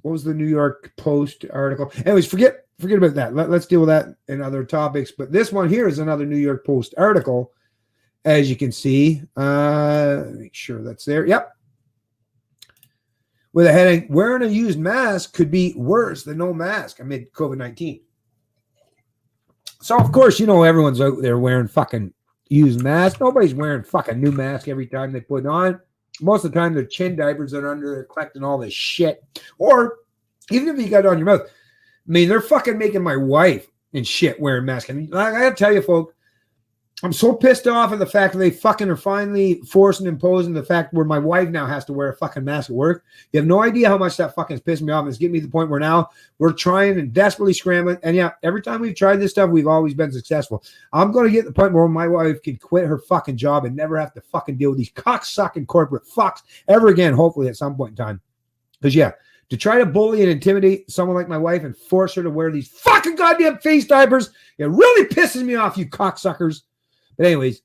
S1: was the New York Post article? Anyways, forget about that. Let's deal with that in other topics. But this one here is another New York Post article, as you can see. Make sure that's there. Yep. With a heading, wearing a used mask could be worse than no mask amid COVID-19. So, of course, everyone's out there wearing fucking used masks. Nobody's wearing fucking new mask every time they put it on. Most of the time, they're chin diapers that are under there collecting all this shit. Or even if you got it on your mouth. I mean, they're fucking making my wife and shit wearing masks. And I got to tell you, folks, I'm so pissed off at the fact that they fucking are finally forcing and imposing the fact where my wife now has to wear a fucking mask at work. You have no idea how much that fucking is pissing me off. It's getting me to the point where now we're trying and desperately scrambling. And yeah, every time we've tried this stuff, we've always been successful. I'm going to get to the point where my wife can quit her fucking job and never have to fucking deal with these cocksucking corporate fucks ever again, hopefully at some point in time. Because yeah, to try to bully and intimidate someone like my wife and force her to wear these fucking goddamn face diapers, it really pisses me off, you cocksuckers. But anyways,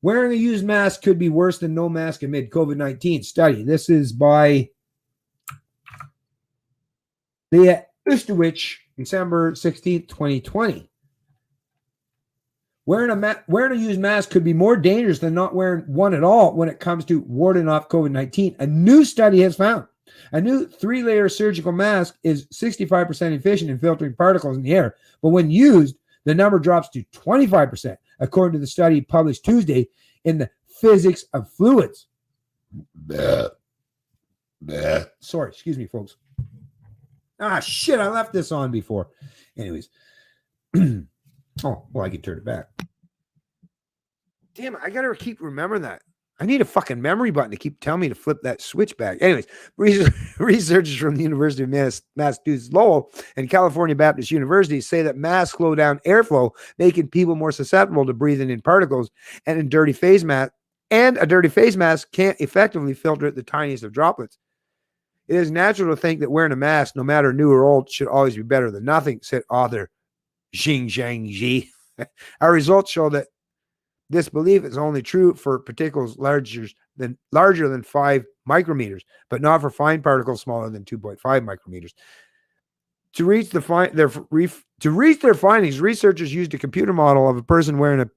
S1: wearing a used mask could be worse than no mask amid COVID-19 study. This is by Leah Ustowich, December 16th, 2020. Wearing a used mask could be more dangerous than not wearing one at all when it comes to warding off COVID-19. A new study has found a new 3-layer surgical mask is 65% efficient in filtering particles in the air, but when used, the number drops to 25%, according to the study published Tuesday in the Physics of Fluids. Sorry, excuse me, folks. Shit, I left this on before. Anyways. Oh, well, I can turn it back. Damn it, I gotta keep remembering that. I need a fucking memory button to keep telling me to flip that switch back. Anyways, researchers from the University of Massachusetts Lowell and California Baptist University say that masks slow down airflow, making people more susceptible to breathing in particles, and a dirty face mask can't effectively filter the tiniest of droplets. It is natural to think that wearing a mask, no matter new or old, should always be better than nothing, said author Xing Zhangji. Our results show that this belief is only true for particles larger than 5 micrometers, but not for fine particles smaller than 2.5 micrometers. To reach their findings, researchers used a computer model of a person wearing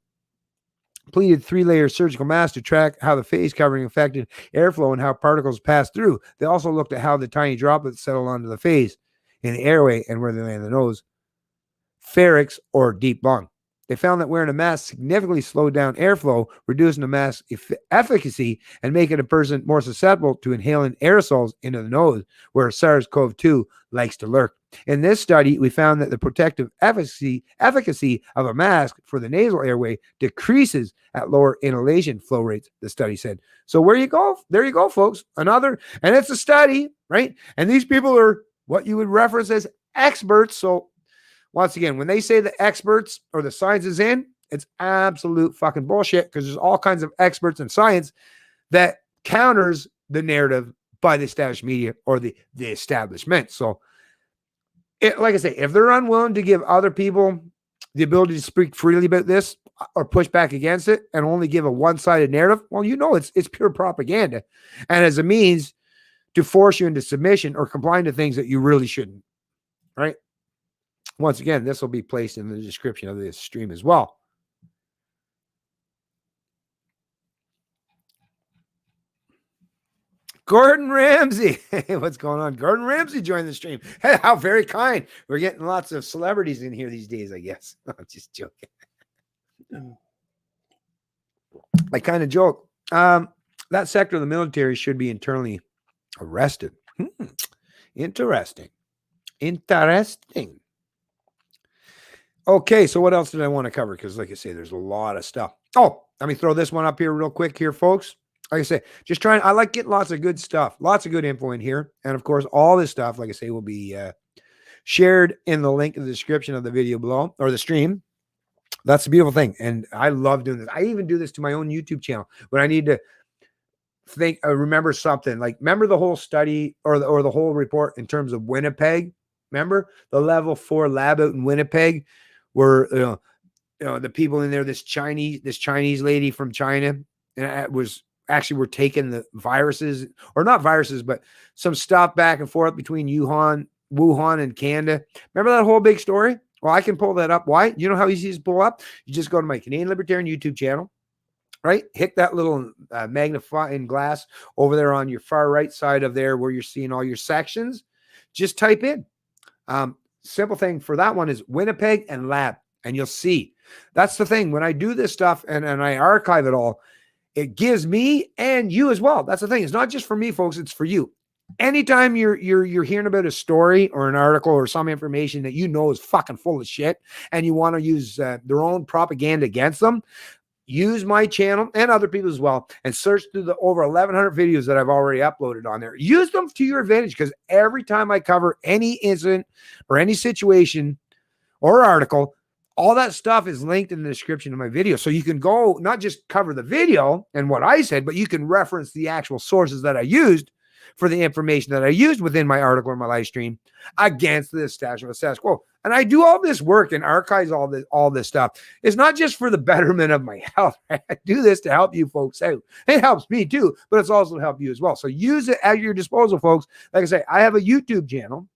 S1: completed 3-layer surgical mask to track how the face covering affected airflow and how particles passed through. They also looked at how the tiny droplets settle onto the face in the airway and where they land in the nose, pharynx, or deep lung. They found that wearing a mask significantly slowed down airflow, reducing the mask's efficacy and making a person more susceptible to inhaling aerosols into the nose, where SARS-CoV-2 likes to lurk. In this study, we found that the protective efficacy of a mask for the nasal airway decreases at lower inhalation flow rates, the study said. So there you go, folks. And it's a study, right? And these people are what you would reference as experts. So once again, when they say the experts or the science is in, it's absolute fucking bullshit, because there's all kinds of experts in science that counters the narrative by the established media or the establishment. So, like I say, if they're unwilling to give other people the ability to speak freely about this or push back against it and only give a one-sided narrative, well, it's pure propaganda, and as a means to force you into submission or complying to things that you really shouldn't, right? Once again, this will be placed in the description of this stream as well. Gordon Ramsay. Hey, what's going on? Gordon Ramsay joined the stream. Hey, how very kind. We're getting lots of celebrities in here these days, I guess. I'm just joking. I kind of joke. That sector of the military should be internally arrested. Interesting. Okay, so what else did I want to cover? Because like I say, there's a lot of stuff. Oh, let me throw this one up here real quick here, folks. Like I say, I like getting lots of good stuff, lots of good info in here. And of course, all this stuff, like I say, will be shared in the link in the description of the video below, or the stream. That's the beautiful thing. And I love doing this. I even do this to my own YouTube channel when I need to remember something. Like, remember the whole study or the whole report in terms of Winnipeg? Remember the level 4 lab out in Winnipeg, where the people in there, this Chinese lady from China, and it was actually were taking the viruses, or not viruses, but some stuff back and forth between Wuhan and Canada. Remember that whole big story? Well, I can pull that up. Why? You know how easy it is to pull up? You just go to my Canadian Libertarian YouTube channel, right? Hit that little magnifying glass over there on your far right side of there where you're seeing all your sections. Just type in. Simple thing for that one is Winnipeg and lab, and you'll see. That's the thing. When I do this stuff and I archive it all, it gives me and you as well. That's the thing. It's not just for me, folks. It's for you. Anytime you're hearing about a story or an article or some information that you know is fucking full of shit, and you want to use their own propaganda against them, use my channel and other people as well, and search through the over 1,100 videos that I've already uploaded on there. Use them to your advantage, because every time I cover any incident or any situation or article, all that stuff is linked in the description of my video. So you can go, not just cover the video and what I said, but you can reference the actual sources that I used for the information that I used within my article or my live stream against the establishment status quo. And I do all this work and archives all this stuff. It's not just for the betterment of my health. I do this to help you folks out. It helps me too, but it's also to help you as well. So use it at your disposal, folks. Like I say, I have a YouTube channel.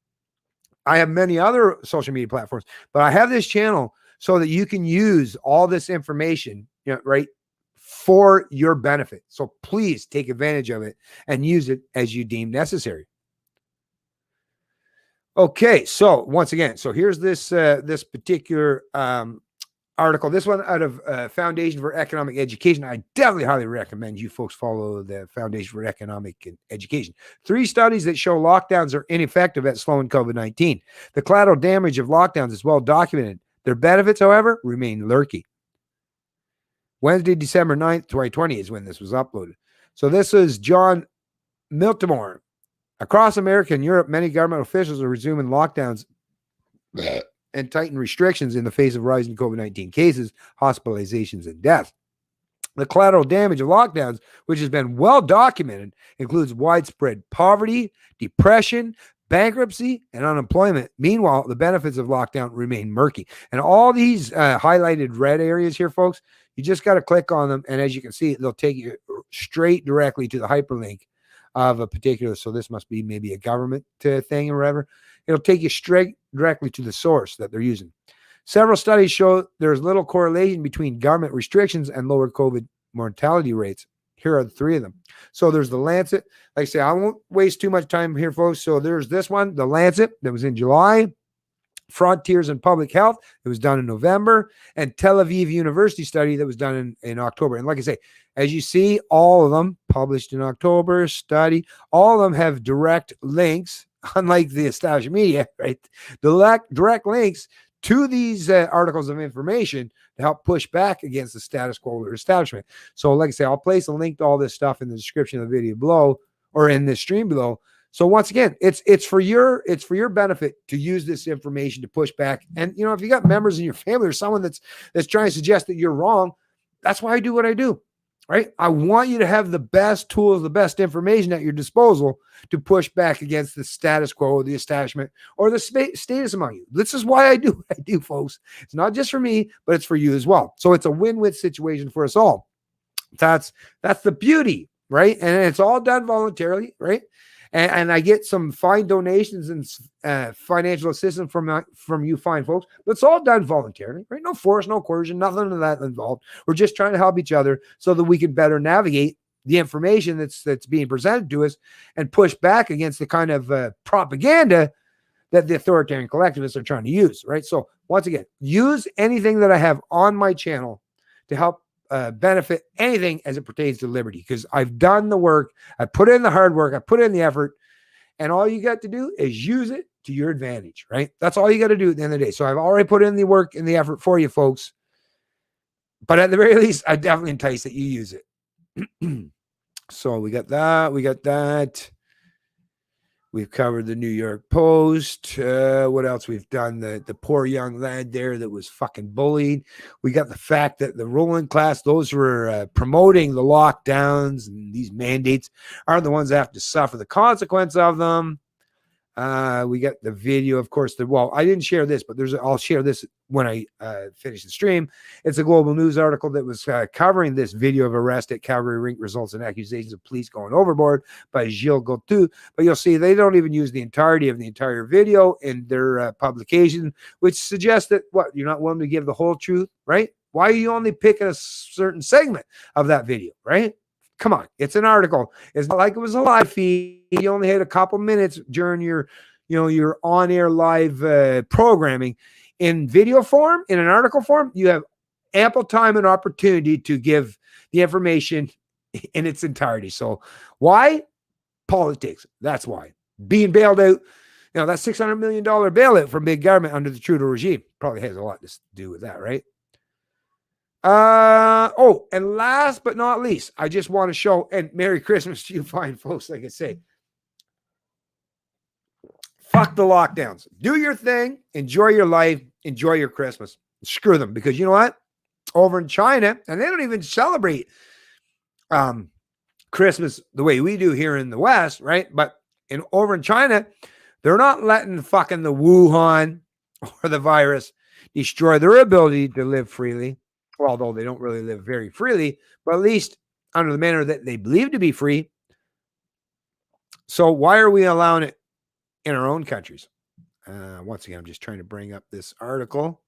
S1: I have many other social media platforms, but I have this channel so that you can use all this information, right, for your benefit. So please take advantage of it and use it as you deem necessary. Okay, so once again, so here's this particular article. This one out of Foundation for Economic Education. I definitely highly recommend you folks follow the Foundation for Economic Education. 3 studies that show lockdowns are ineffective at slowing COVID-19. The collateral damage of lockdowns is well documented. Their benefits, however, remain lurky. Wednesday, December 9th, 2020 is when this was uploaded. So this is John Miltimore. Across America and Europe, many government officials are resuming lockdowns and tighten restrictions in the face of rising COVID-19 cases, hospitalizations, and deaths. The collateral damage of lockdowns, which has been well documented, includes widespread poverty, depression, bankruptcy, and unemployment. Meanwhile, the benefits of lockdown remain murky. And all these highlighted red areas here, folks, you just got to click on them. And as you can see, they'll take you straight directly to the hyperlink of a particular. So this must be maybe a government thing or whatever. It'll take you straight directly to the source that they're using. Several studies show there's little correlation between government restrictions and lower COVID mortality rates. Here are the three of them. So there's the Lancet. Like I say, I won't waste too much time here, folks. So there's this one, the Lancet, that was in July. Frontiers in Public Health, it was done in November. And Tel Aviv University study that was done in October. And like I say, as you see, all of them published in October, study, all of them have direct links, unlike the established media, right? Direct links to these articles of information to help push back against the status quo or establishment. So like I say, I'll place a link to all this stuff in the description of the video below or in this stream below. So once again, it's for your benefit to use this information to push back. And you know, if you got members in your family or someone that's trying to suggest that you're wrong, that's why I do what I do, right? I want you to have the best tools, the best information at your disposal to push back against the status quo or the establishment or the status among you. This is why I do what I do, folks. It's not just for me, but it's for you as well. So it's a win-win situation for us all. That's the beauty, right? And it's all done voluntarily, right? And I get some fine donations and financial assistance from you fine folks. But it's all done voluntarily, right? No force, no coercion, nothing of that involved. We're just trying to help each other so that we can better navigate the information that's being presented to us and push back against the kind of propaganda that the authoritarian collectivists are trying to use, right? So once again, use anything that I have on my channel to help benefit anything as it pertains to liberty, because I've done the work, I put in the hard work, I put in the effort, and all you got to do is use it to your advantage, right? That's all you got to do at the end of the day. So I've already put in the work and the effort for you folks, but at the very least, I definitely entice that you use it. So we got that. We've covered the New York Post. What else we've done? The poor young lad there that was fucking bullied. We got the fact that the ruling class, those who are promoting the lockdowns and these mandates, are the ones that have to suffer the consequence of them. We got the video, of course. I didn't share this, but I'll share this when I finish the stream. It's a Global News article that was covering this video of arrest at Calgary rink results in accusations of police going overboard by Gilles Gautu. But you'll see they don't even use the entirety of the entire video in their publication, which suggests that you're not willing to give the whole truth, right? Why are you only picking a certain segment of that video, right? Come on, it's an article. It's not like it was a live feed. You only had a couple minutes during your on-air live programming. In video form, in an article form, you have ample time and opportunity to give the information in its entirety. So why? Politics. That's why. Being bailed out, that $600 million bailout from big government under the Trudeau regime probably has a lot to do with that, right? And last but not least, I just want to show, and Merry Christmas to you fine folks, like I say. Fuck the lockdowns. Do your thing, enjoy your life, enjoy your Christmas. Screw them, because you know what? Over in China, and they don't even celebrate Christmas the way we do here in the West, right? But over in China, they're not letting fucking the Wuhan or the virus destroy their ability to live freely. Although they don't really live very freely, but at least under the manner that they believe to be free. So why are we allowing it in our own countries? Once again, I'm just trying to bring up this article.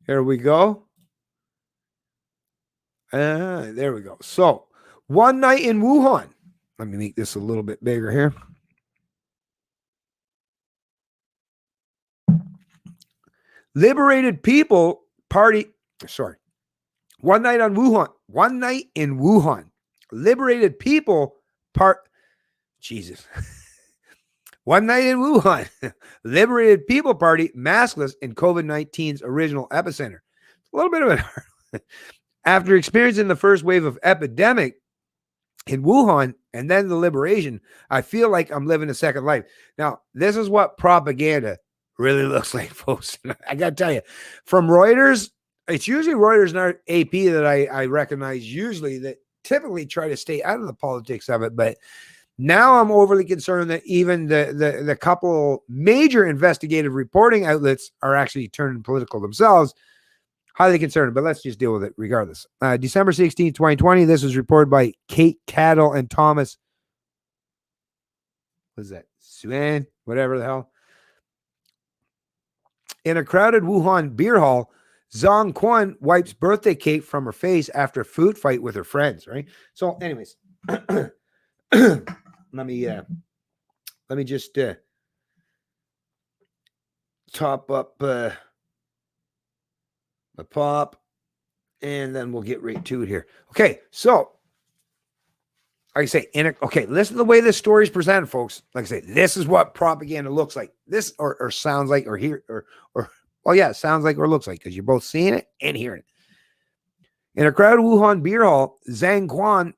S1: Here we go. There we go. So one night in Wuhan. Let me make this a little bit bigger here. Liberated people party. Sorry. One night in Wuhan. Liberated people Jesus. One night in Wuhan. Liberated people party maskless in COVID-19's original epicenter. A little bit of it. After experiencing the first wave of epidemic in Wuhan and then the liberation, I feel like I'm living a second life. Now, this is what propaganda really looks like, folks. I got to tell you, from Reuters, it's usually Reuters and our AP that I recognize usually that typically try to stay out of the politics of it. But now I'm overly concerned that even the couple major investigative reporting outlets are actually turning political themselves. Highly concerned, but let's just deal with it regardless. December 16, 2020, this was reported by Kate Cattle and Thomas. What is that? Suen? Whatever the hell. In a crowded Wuhan beer hall, Zhang Quan wipes birthday cake from her face after a food fight with her friends, right? So, anyways, let me just top up my pop, and then we'll get right to it here. Okay, so like I say, listen to the way this story is presented, folks. Like I say, this is what propaganda looks like. This or sounds like, or hear, or well, yeah, sounds like or looks like, because you're both seeing it and hearing it. In a crowded Wuhan beer hall, Zhang Quan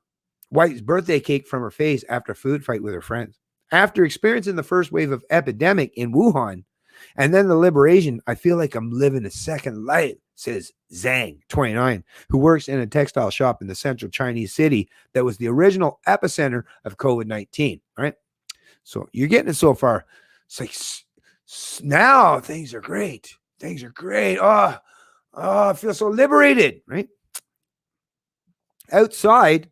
S1: wipes birthday cake from her face after a food fight with her friends. After experiencing the first wave of epidemic in Wuhan and then the liberation, I feel like I'm living a second life, says Zhang, 29, who works in a textile shop in the central Chinese city that was the original epicenter of COVID-19, right? So you're getting it so far. It's like, now things are great. Things are great. Oh, I feel so liberated, right? Outside,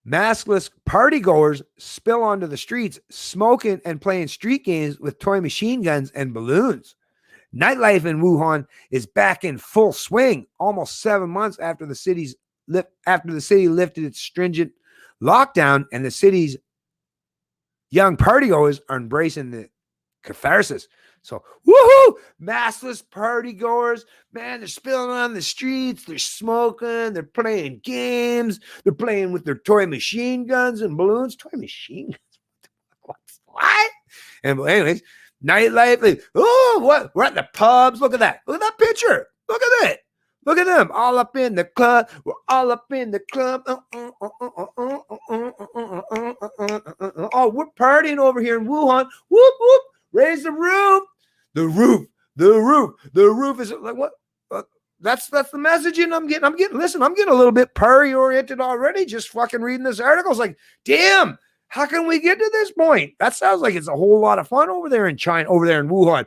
S1: maskless partygoers spill onto the streets, smoking and playing street games with toy machine guns and balloons. Nightlife in Wuhan is back in full swing, almost 7 months after the city lifted its stringent lockdown, and the city's young partygoers are embracing the catharsis. So, woohoo! Maskless partygoers, man, they're spilling on the streets, they're smoking, they're playing games, they're playing with their toy machine guns and balloons. Toy machine guns? What? And anyways, nightlife, like, oh, what? We're at the pubs. Look at that. Look at that picture. Look at it. Look at them. All up in the club. We're all up in the club. Oh, we're partying over here in Wuhan. Whoop, whoop. Raise the roof. The roof is like, what? That's the messaging I'm getting. Listen, I'm getting a little bit party oriented already. Just fucking reading this article. It's like, damn, how can we get to this point? That sounds like it's a whole lot of fun over there in China, over there in Wuhan.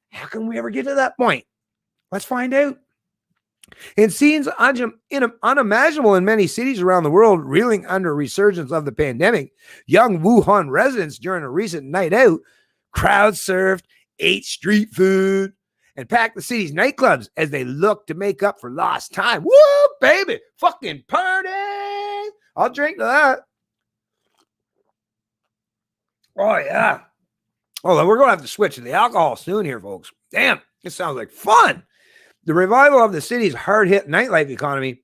S1: How can we ever get to that point? Let's find out. In scenes unimaginable in many cities around the world, reeling under a resurgence of the pandemic, young Wuhan residents during a recent night out crowd surfed, ate street food, and packed the city's nightclubs as they looked to make up for lost time. Woo, baby! Fucking party! I'll drink to that. Oh, yeah. Oh, we're going to have to switch to the alcohol soon here, folks. Damn, this sounds like fun. The revival of the city's hard-hit nightlife economy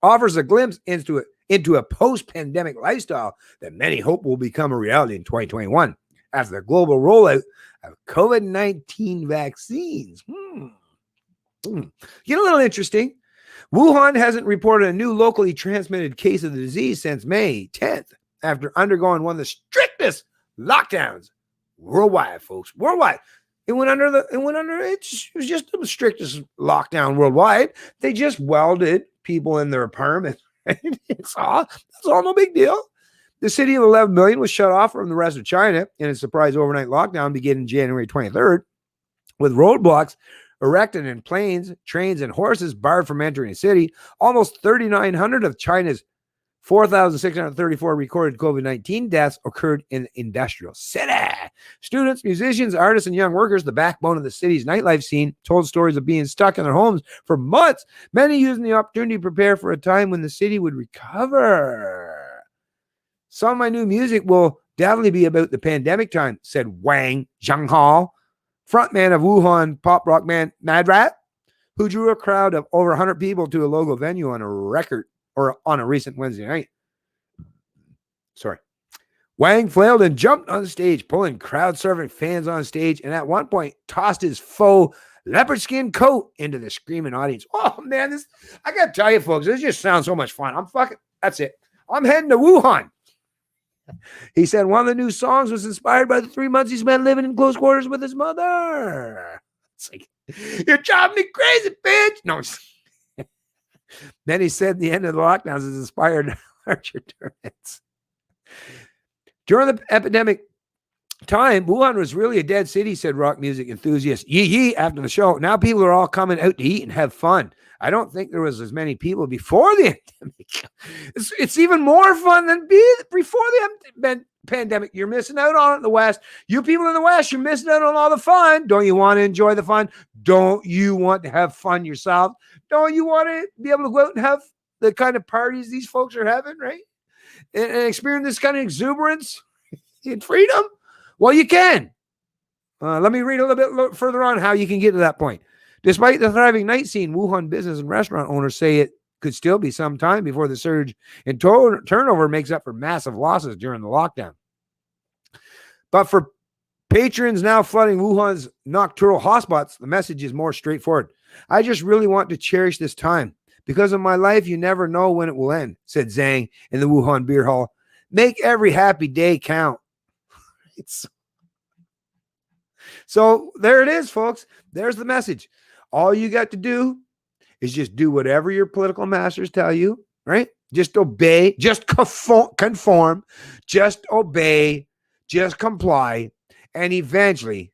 S1: offers a glimpse into a post-pandemic lifestyle that many hope will become a reality in 2021 after the global rollout of COVID-19 vaccines. Get a little interesting. Wuhan hasn't reported a new locally transmitted case of the disease since May 10th, after undergoing one of the strictest lockdowns worldwide, folks. Worldwide. It was just the strictest lockdown worldwide. They just welded people in their apartment. That's all no big deal. The city of 11 million was shut off from the rest of China in a surprise overnight lockdown beginning January 23rd, with roadblocks erected and planes, trains, and horses barred from entering the city. Almost 3,900 of China's 4,634 recorded COVID-19 deaths occurred in the industrial city. Students, musicians, artists, and young workers, the backbone of the city's nightlife scene, told stories of being stuck in their homes for months, many using the opportunity to prepare for a time when the city would recover. Some of my new music will definitely be about the pandemic time, said Wang Zhanghao, frontman of Wuhan pop rock band Mad Rat, who drew a crowd of over 100 people to a local venue on a recent Wednesday night. Sorry. Wang flailed and jumped on stage, pulling crowd-surfing fans on stage, and at one point tossed his faux leopard skin coat into the screaming audience. Oh, man, I got to tell you, folks, this just sounds so much fun. That's it. I'm heading to Wuhan. He said one of the new songs was inspired by the 3 months he spent living in close quarters with his mother. It's like, you're driving me crazy, bitch. No. Then he said the end of the lockdowns is inspired larger tournaments. During the epidemic, time, Wuhan was really a dead city, said rock music enthusiast Yee Yee after the show. Now people are all coming out to eat and have fun. I don't think there was as many people before the pandemic. It's even more fun than before the pandemic. You're missing out on it in the West. You people in the West, you're missing out on all the fun. Don't you want to enjoy the fun? Don't you want to have fun yourself? Don't you want to be able to go out and have the kind of parties these folks are having, right? And experience this kind of exuberance and freedom? Well, you can. Let me read a little bit further on how you can get to that point. Despite the thriving night scene, Wuhan business and restaurant owners say it could still be some time before the surge in turnover makes up for massive losses during the lockdown. But for patrons now flooding Wuhan's nocturnal hotspots, the message is more straightforward. I just really want to cherish this time. Because of my life, you never know when it will end, said Zhang in the Wuhan beer hall. Make every happy day count. So there it is, folks. There's the message. All you got to do is just do whatever your political masters tell you, right? Just obey, just conform, just obey, just comply, and eventually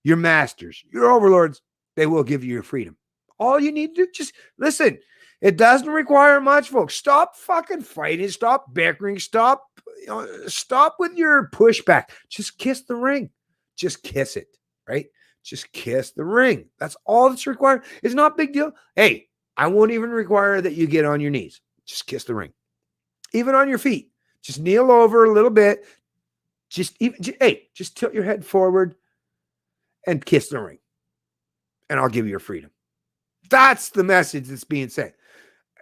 S1: your masters, your overlords, they will give you your freedom. All you need to do, just listen. It doesn't require much, folks. Stop fucking fighting. Stop bickering. Stop with your pushback. Just kiss the ring. Just kiss it, right? Just kiss the ring. That's all that's required. It's not a big deal. Hey, I won't even require that you get on your knees. Just kiss the ring. Even on your feet. Just kneel over a little bit. Just tilt your head forward and kiss the ring. And I'll give you your freedom. That's the message that's being sent.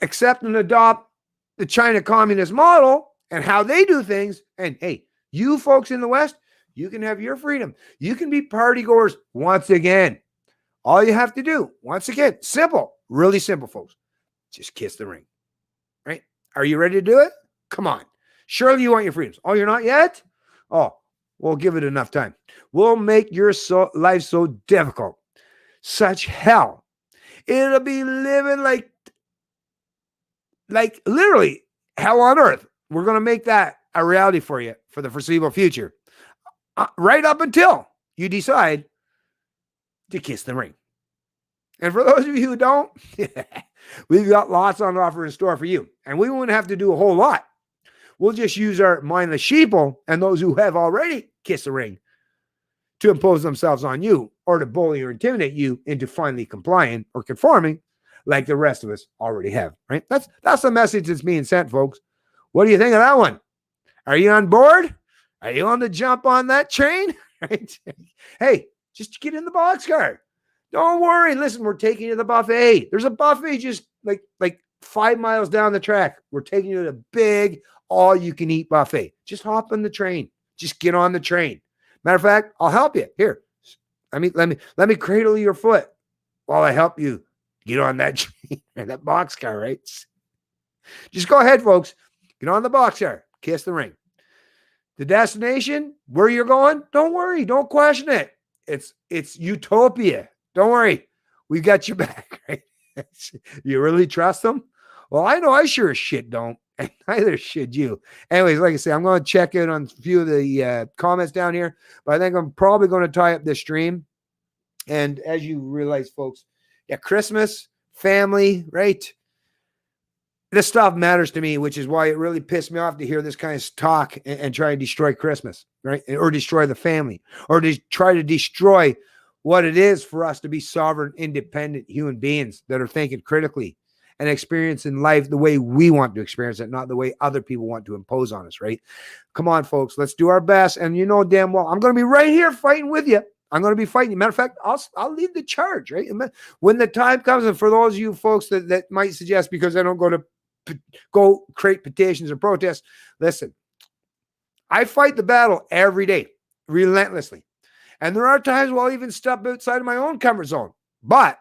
S1: Accept and adopt the China communist model and how they do things. And hey, you folks in the West, you can have your freedom. You can be party goers once again. All you have to do, once again, simple, really simple, folks. Just kiss the ring, right? Are you ready to do it? Come on. Surely you want your freedoms. Oh, you're not yet? Oh, we'll give it enough time. We'll make your life so difficult, such hell. It'll be living like literally hell on earth. We're going to make that a reality for you for the foreseeable future. Right up until you decide to kiss the ring. And for those of you who don't, we've got lots on offer in store for you. And we won't have to do a whole lot. We'll just use our mindless sheeple and those who have already kissed the ring to impose themselves on you or to bully or intimidate you into finally complying or conforming like the rest of us already have, right? That's the message that's being sent, folks. What do you think of that one? Are you on board? Are you on the jump on that train? Right? Hey, just get in the boxcar. Don't worry. Listen, we're taking you to the buffet. There's a buffet just like 5 miles down the track. We're taking you to the big all-you-can-eat buffet. Just hop on the train. Just get on the train. Matter of fact, I'll help you. Here, let me cradle your foot while I help you get on that train, that boxcar, right? Just go ahead, folks. Get on the boxcar. Kiss the ring. The destination, where you're going, don't worry. Don't question it. It's utopia. Don't worry. We've got your back, right? You really trust them? Well, I know I sure as shit don't. And neither should you. Anyways, like I say, I'm going to check in on a few of the comments down here, but I think I'm probably going to tie up this stream. And as you realize, folks, yeah, Christmas, family, right? This stuff matters to me, which is why it really pissed me off to hear this kind of talk and try and destroy Christmas, right? Or destroy the family, or to try to destroy what it is for us to be sovereign, independent human beings that are thinking critically and experiencing life the way we want to experience it, not the way other people want to impose on us, right? Come on, folks, let's do our best. And you know damn well, I'm going to be right here fighting with you. I'm going to be fighting you. Matter of fact, I'll lead the charge, right? When the time comes, and for those of you folks that might suggest because I don't go create petitions or protests, listen, I fight the battle every day, relentlessly. And there are times where I'll even step outside of my own comfort zone, but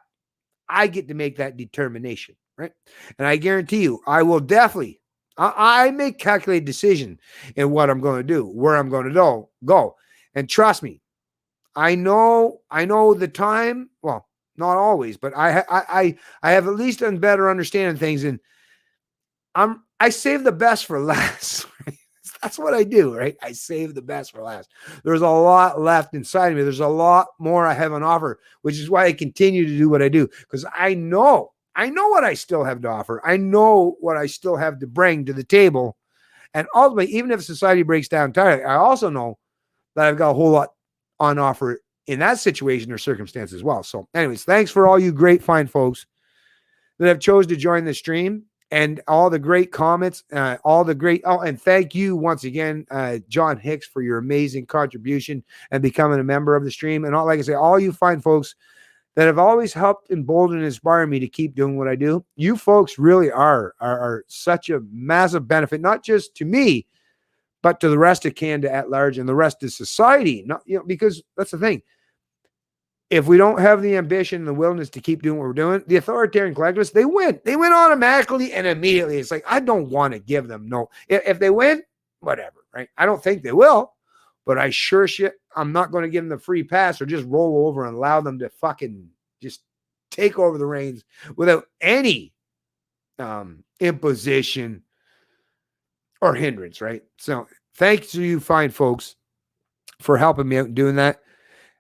S1: I get to make that determination, right? And I guarantee you, I will definitely, I make calculated decision in what I'm going to do, where I'm going to go. And trust me, I know the time, well, not always, but I have at least a better understanding of things, and I save the best for last. Right? That's what I do, right? I save the best for last. There's a lot left inside of me. There's a lot more I have on offer, which is why I continue to do what I do, because I know what I still have to offer. I know what I still have to bring to the table. And ultimately, even if society breaks down entirely, I also know that I've got a whole lot on offer in that situation or circumstance as well. So anyways, thanks for all you great, fine folks that have chose to join the stream. And all the great comments, and thank you once again, John Hicks, for your amazing contribution and becoming a member of the stream. And like I say, all you fine folks that have always helped embolden and inspire me to keep doing what I do. You folks really are such a massive benefit, not just to me, but to the rest of Canada at large and the rest of society. Not, because that's the thing. If we don't have the ambition and the willingness to keep doing what we're doing, the authoritarian collectivists, they win. They win automatically and immediately. It's like, I don't want to give them no. If they win, whatever, right? I don't think they will, but I sure shit, I'm not going to give them the free pass or just roll over and allow them to fucking just take over the reins without any imposition or hindrance, right? So thanks to you fine folks for helping me out and doing that.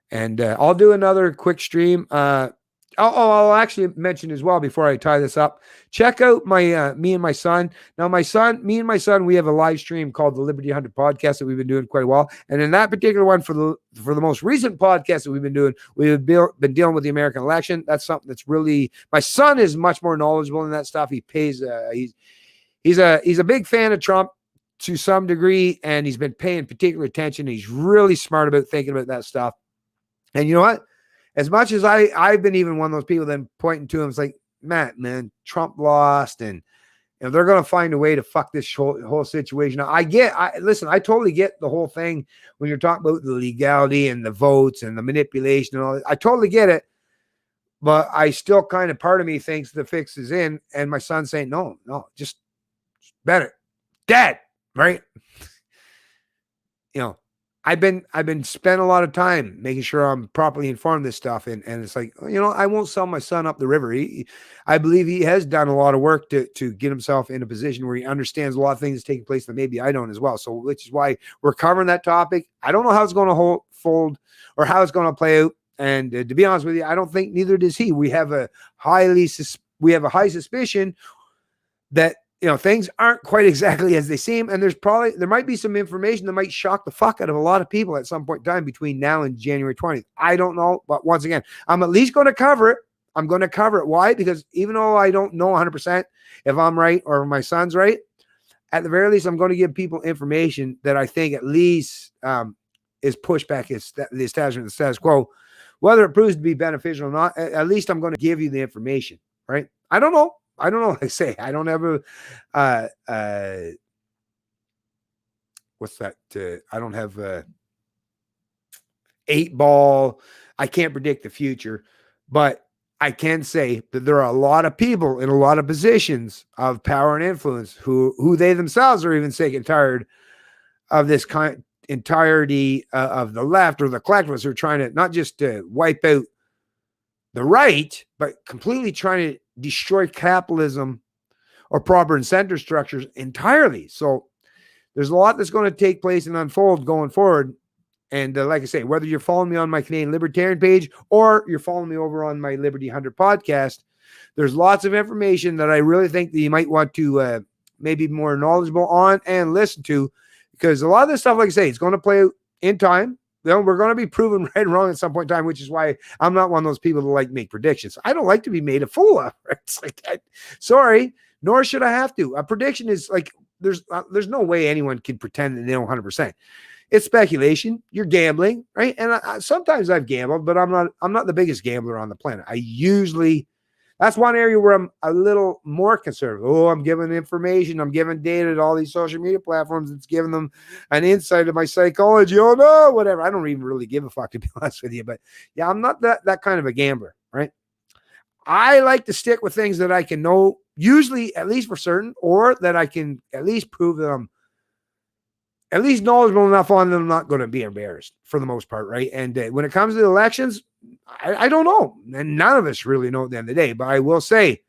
S1: And I'll do another quick stream. I'll actually mention as well before I tie this up. Check out my me and my son. Now, me and my son, we have a live stream called the Liberty Hunter Podcast that we've been doing quite a while. And in that particular one, for the most recent podcast that we've been doing, we've been dealing with the American election. That's something that's really, my son is much more knowledgeable in that stuff. He pays. He's a big fan of Trump to some degree, and he's been paying particular attention. He's really smart about thinking about that stuff. And you know what? As much as I've been even one of those people then pointing to him, it's like, man, Trump lost, and they're going to find a way to fuck this whole situation. Listen, I totally get the whole thing when you're talking about the legality and the votes and the manipulation and all that. I totally get it, but I still kind of, part of me thinks the fix is in, and my son's saying, no, just better, Dad, right? I've been spending a lot of time making sure I'm properly informed of this stuff. And it's like, I won't sell my son up the river. I believe he has done a lot of work to get himself in a position where he understands a lot of things taking place that maybe I don't as well. So, which is why we're covering that topic. I don't know how it's going to fold or how it's going to play out. And to be honest with you, I don't think neither does he. We have a high suspicion that, things aren't quite exactly as they seem. And there might be some information that might shock the fuck out of a lot of people at some point in time between now and January 20th. I don't know. But once again, I'm at least going to cover it. I'm going to cover it. Why? Because even though I don't know 100% if I'm right or my son's right, at the very least, I'm going to give people information that I think at least is pushback the establishment, the status quo. Whether it proves to be beneficial or not, at least I'm going to give you the information, right? I don't know. Like I say, I don't have what's that? I don't have a 8 ball. I can't predict the future, but I can say that there are a lot of people in a lot of positions of power and influence who they themselves are even sick and tired of this entirety of the left or the collectivists who are trying to not just wipe out the right, but completely trying to destroy capitalism or proper incentive structures entirely. So there's a lot that's going to take place and unfold going forward. And like I say, whether you're following me on my Canadian Libertarian page or you're following me over on my Liberty Hunter podcast, there's lots of information that I really think that you might want to maybe be more knowledgeable on and listen to, because a lot of this stuff, like I say, it's going to play out in time. We're going to be proven right and wrong at some point in time, which is why I'm not one of those people that make predictions. I don't like to be made a fool of. It's like, sorry, nor should I have to. A prediction is like, there's no way anyone can pretend that they know 100%. It's speculation. You're gambling, right? And sometimes I've gambled, but I'm not the biggest gambler on the planet. That's one area where I'm a little more conservative. Oh, I'm giving information. I'm giving data to all these social media platforms. It's giving them an insight of my psychology. Oh, no, whatever. I don't even really give a fuck, to be honest with you. But yeah, I'm not that kind of a gambler, right? I like to stick with things that I can know, usually at least for certain, or that I can at least prove that I'm at least knowledgeable enough on them, I'm not going to be embarrassed for the most part, right? And when it comes to the elections, I don't know. And none of us really know at the end of the day. But I will say,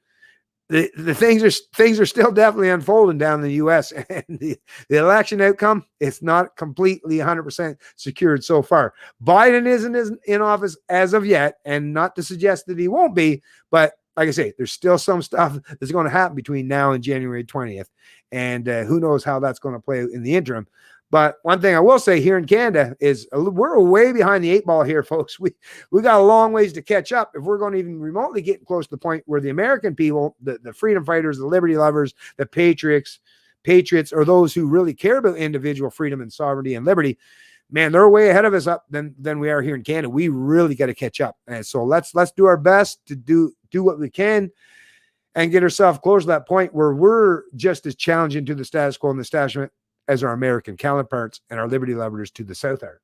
S1: the things are still definitely unfolding down in the U.S. and the election outcome, it's not completely 100% secured so far. Biden isn't in office as of yet, and not to suggest that he won't be, but like I say, there's still some stuff that's going to happen between now and January 20th, and who knows how that's going to play out in the interim. But one thing I will say here in Canada is we're way behind the 8 ball here, folks. We got a long ways to catch up if we're going to even remotely get close to the point where the American people, the freedom fighters, the liberty lovers, the patriots, or those who really care about individual freedom and sovereignty and liberty, man, they're way ahead of us up than we are here in Canada. We really got to catch up. And so let's do our best to do what we can and get ourselves close to that point where we're just as challenging to the status quo and the establishment as our American counterparts and our liberty lovers to the south are.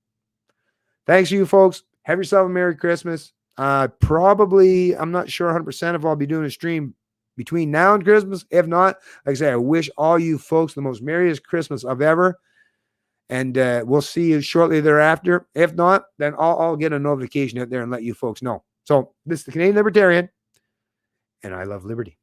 S1: Thanks to you folks. Have yourself a Merry Christmas. Probably, I'm not sure 100% if I'll be doing a stream between now and Christmas. If not, like I say, I wish all you folks the most merriest Christmas of ever. And we'll see you shortly thereafter. If not, then I'll get a notification out there and let you folks know. So this is the Canadian Libertarian, and I love liberty.